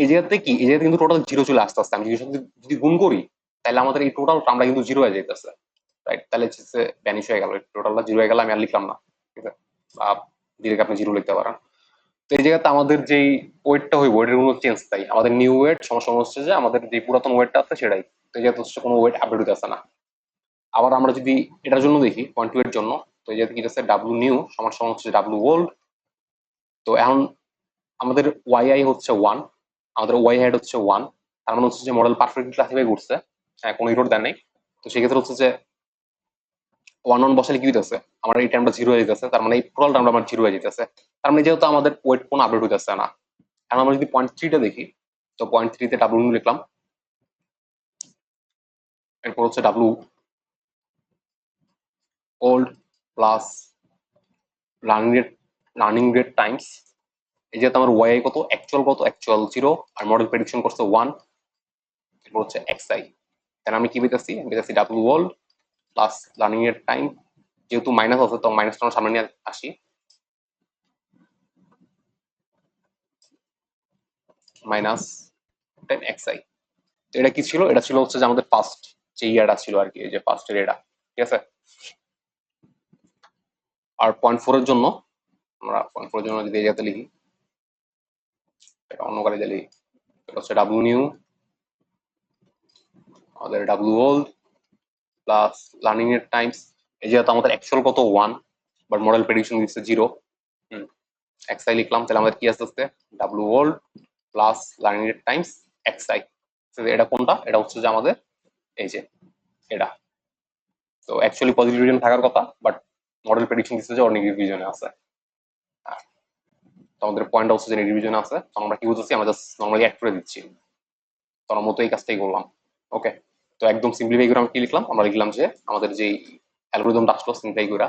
এই জায়গাতে কি, এই জায়গাতে কিন্তু টোটাল জিরো চলে আসতে আসতে আমি যদি গুণ করি তাহলে আমাদের এই টোটাল আমরা কিন্তু জিরো হয়ে যাইতেছে, রাইট? তাহলে হচ্ছে ভ্যানিশ হয়ে গেল, টোটালটা জিরো হয়ে গেল, আমি আর লিখলাম না, ঠিক আছে, বা ডিরেক্ট আপনি জিরো লিখতে পারেন। তো এই জায়গাতে আমাদের যেই ওয়েটটা হইব ওয়েটের কোনো চেঞ্জ নাই, আমাদের নিউ ওয়েট সমস্যা হচ্ছে যে আমাদের যে পুরাতন ওয়েটটা আছে সেটাই। তো এই জায়গাতে হচ্ছে কোনো ওয়েট আপডেট হতে আসে না। আবার আমরা যদি এটার জন্য দেখি পয়েন্ট টু এর জন্য, তো এই জায়গাতে কি আছে, ডাব্লু নিউ সমান সমান হচ্ছে ডাব্লু ওল্ড। তো এখন আমাদের ওয়াই হচ্ছে ওয়ান, আমাদের ওয়াই হেড হচ্ছে ওয়ান, তার মানে হচ্ছে যে মডেল পারফেক্টলি ক্লাসিফাই করছে, হ্যাঁ, কোনো ইরোর দেন নেই। তো সেক্ষেত্রে হচ্ছে যে ওয়ান ওয়ান বসালে কি হইতেছে, আমার এই টাইমটা জিরো হয়ে যেতেছে, তার মানে এই টোটাল টাইমটা আমার জিরো হয়ে যেতেছে। তার মানে যেহেতু আমাদের ওয়েট কোনো আপডেট হইতেছে না। এখন আমরা যদি পয়েন্ট থ্রিটা দেখি, তো পয়েন্ট থ্রিতে ডাব্লু নিউ লিখলাম, এরপর হচ্ছে W old plus learning rate Times. এই যেহেতু আমার ওয়াই কত অ্যাকচুয়াল জিরো, আর মডেল প্রেডিকশন করছে ওয়ান, এরপর হচ্ছে xi। তাহলে আমি কি পেতেছি, আমি পেতেছি ডাব্লু ওল্ড প্লাস লার্নিং এর টাইম, যেহেতু মাইনাস আছে তো মাইনাসটা আমরা সামনে নিয়ে আসি, মাইনাস টেন xi। তো এটা কি ছিল, এটা ছিল হচ্ছে যে আমাদের ফার্স্ট যে ইয়ারটা ছিল আর কি, এই যে ফার্স্টের এটা, ঠিক আছে। আর পয়েন্ট ফোর এর জন্য, আমরা পয়েন্ট ফোর এর জন্য যদি এই জায়গাতে লিখি, এটা অন্য কালে লিখি, এটা হচ্ছে ডাব্লু নিউ, আমাদের ডাব্লু ওল্ড প্লাস লার্নিং এর টাইমস। এই যেহেতু আমাদের অ্যাকচুয়াল কত ওয়ান, বাট মডেল প্রেডিকশন দিচ্ছে জিরো, xi লিখলাম, তাহলে আমাদের কি আসতে আসতে ডাব্লু ওল্ড প্লাস লার্নিং এর টাইমস xi। এটা কোনটা, এটা হচ্ছে যে আমাদের এই যে এটা। তো অ্যাকচুয়ালি পজিটিভ রিজন থাকার কথা, বাট মডেল প্রেডিকশন দিচ্ছে যে ওর নেগেটিভ রিজনে আছে। তো আমাদের পয়েন্ট হচ্ছে যে নেগেটিভ রিজনে আছে, তো আমরা কি বুঝতেছি, আমরা জাস্ট নর্মালি অ্যাড করে দিচ্ছি, তো আমরা মতো এই কাজটাই করলাম। ওকে, তো একদম সিম্পলিফাই করে আমরা কি লিখলাম, আমরা লিখলাম যে আমাদের যে অ্যালগোরিদমটা আসলো সিম্পলিফাই করে,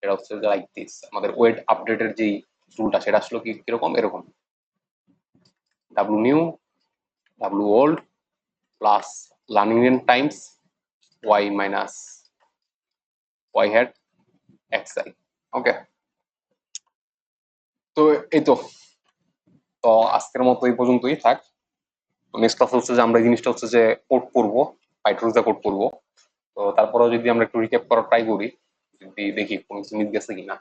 সেটা হচ্ছে যে লাইক দিস। আমাদের ওয়েট আপডেটের যেই রুলটা সেটা আসলে কি কিরকম, এরকম W new W old plus learning N times Y minus Y hat X I. Okay, তো এই তো, তো আজকের মতো এই পর্যন্তই থাক। তো নেক্সট ক্লাস হচ্ছে যে আমরা এই জিনিসটা হচ্ছে যে কোড করবো, পাইথন দিয়ে কোড করবো। তো তারপরেও যদি আমরা একটু রিক্যাপ করার ট্রাই করি, যদি দেখি কোনো কিছু মিস গেছে কিনা।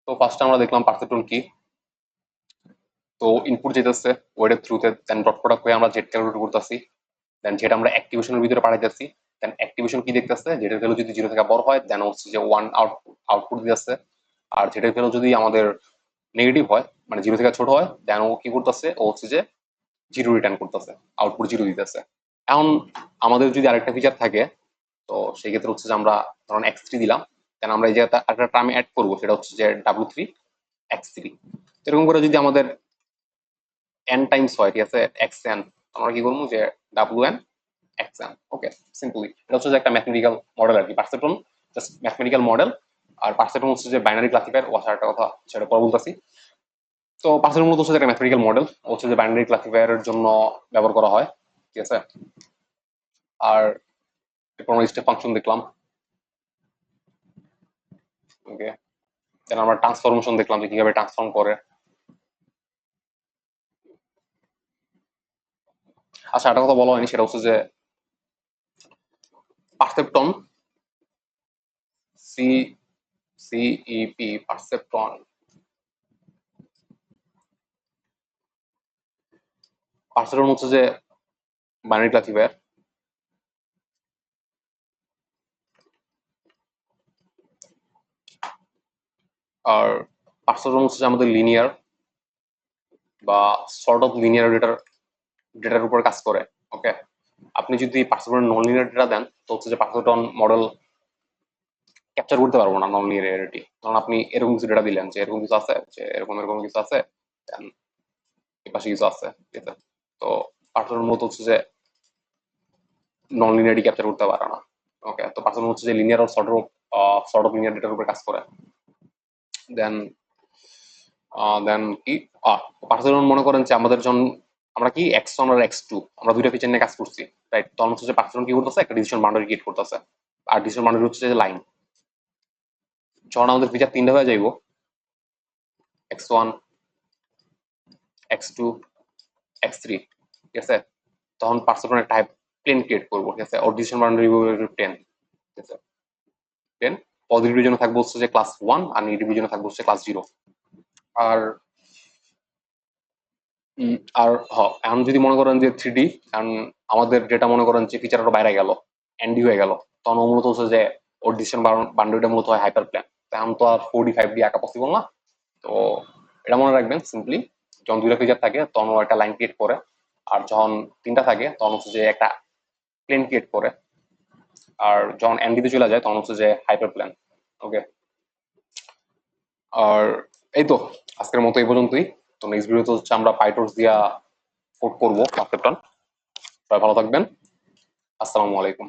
তো ফার্স্টে আমরা দেখলাম পারসেপট্রন কি। তো ইনপুট যেতেছে ওয়েটের থ্রুতে, দেন ডট প্রোডাক্ট হয়ে আমরা জেড ক্যালকুলেট করতেছি, দেন যেটা আমরা অ্যাক্টিভেশনের ভিতরে পাঠাইতেছি, দেন অ্যাক্টিভেশন কি দেখতেছে, যেটার ভ্যালু যদি 0 থেকে বড় হয় দেন হচ্ছে যে 1 আউটপুট দিতেছে, আর যেটার ভ্যালু যদি আমাদের নেগেটিভ হয় মানে 0 থেকে ছোট হয় দেন ও কি করতেছে, ও হচ্ছে যে 0 রিটার্ন করতেছে, আউটপুট 0 দিতেছে। এখন আমাদের যদি আরেকটা ফিচার থাকে, তো সেই ক্ষেত্রে হচ্ছে যে আমরা ধরুন x3 দিলাম, দেন আমরা এই জায়গাতে একটা টার্ম অ্যাড করবো, সেটা হচ্ছে যে W3 x3। এরকম করে যদি আমাদের n টাইমস হয়, ঠিক আছে, xn, আমরা কি করবো যে wn xn। ওকে, সিম্পলি এটা হচ্ছে যে একটা ম্যাথমেটিক্যাল মডেল আর কি, পারসেপট্রন জাস্ট ম্যাথমেটিক্যাল মডেল। আর পারসেপট্রন হচ্ছে যে বাইনারি ক্লাসিফায়ার, ওয়াসার একটা কথা সেটা পরে বলতেছি। তো পারসেপট্রন মূলত হচ্ছে যে একটা ম্যাথমেটিক্যাল মডেল, হচ্ছে যে বাইনারি ক্লাসিফায়ারের জন্য ব্যবহার করা হয়, ঠিক আছে। আর এরপর আমরা স্টেপ ফাংশন দেখলাম। ওকে, দেন আমরা ট্রান্সফরমেশন দেখলাম যে কিভাবে ট্রান্সফর্ম করে। আচ্ছা, একটা কথা বলা হয়নি, সেটা হচ্ছে যে পারসেপট্রন, সি সিইপি পারসেপট্রন, পারসেপট্রন হচ্ছে যে বাইনারি ক্লাসিফায়ার। আর পারসেপট্রন হচ্ছে যে আমাদের লিনিয়ার বা সর্ট অফ লিনিয়ার ডেটার উপর কাজ করে। ওকে, আপনি যদি পারসেপট্রন নন লিনিয়ার ডেটা দেন, তো হচ্ছে যে পারসেপট্রন মডেল ক্যাপচার করতে পারবো না নন লিনিয়ারিটি। কারণ আপনি এরকম কিছু ডেটা দিলেন যে এরকম কিছু আছে, যে এরকম এরকম কিছু আছে, then এই পাশে কিছু আছে, ঠিক আছে। তো পারসেপট্রন মূলত হচ্ছে যে নন লিনিয়ারিটি ক্যাপচার করতে পারে না। ওকে, তো পারসেপট্রন হচ্ছে যে লিনিয়ার আর সর্ট অফ লিনিয়ার ডেটার উপর কাজ করে। দেন দেন কি পারসেপট্রন মনে করেন যে আমাদের যখন আমরা কি x1 আর x2 আমরা দুইটা ফিচার নিয়ে কাজ করছি, রাইট। তখন হচ্ছে যে পারসেপট্রন কি করতেছে, একটা ডিসিশন বাউন্ডারি ক্রিয়েট করতেছে। আর ডিসিশন বাউন্ডারি হচ্ছে যে লাইন। যখন আমাদের ফিচার তিনটা হয়ে যাইব, x1 x2 x3, ঠিক আছে, তখন পারসেপট্রন একটা প্লেন ক্রিয়েট করবো, ঠিক আছে। ওর ডিসিশন বাউন্ডারি 10, ঠিক আছে, 10। পজিটিভ জন্য থাকবে হচ্ছে যে ক্লাস 1 আর নেগেটিভ জন্য থাকবে হচ্ছে ক্লাস 0। আর আর এখন যদি মনে করেন যে 3D, কারণ আমাদের যেটা মনে করেন যে ফিচার আরো বাইরে গেল, এনডি হয়ে গেল, তখন ও মূলত হচ্ছে যে ওর ডিসিশন বাউন্ডারিটা মূলত হয় হাইপার প্লেন। এখন তো আর 4D 5D আঁকা পসিবল না। তো এটা মনে রাখবেন সিম্পলি, যখন দুইটা ফিচার থাকে তখন ও একটা লাইন ক্রিয়েট করে, আর যখন তিনটা থাকে তখন হচ্ছে যে একটা প্লেন ক্রিয়েট করে, আর যখন এনডিতে চলে যায় তখন হচ্ছে যে হাইপার প্লেন। ওকে, আর এই তো আজকের মতো এই পর্যন্তই। তো নেক্সট ভিডিওতে হচ্ছে আমরা পাইটর্স দিয়া কোড করবো পারসেপট্রন। সবাই ভালো থাকবেন, আসসালামু আলাইকুম।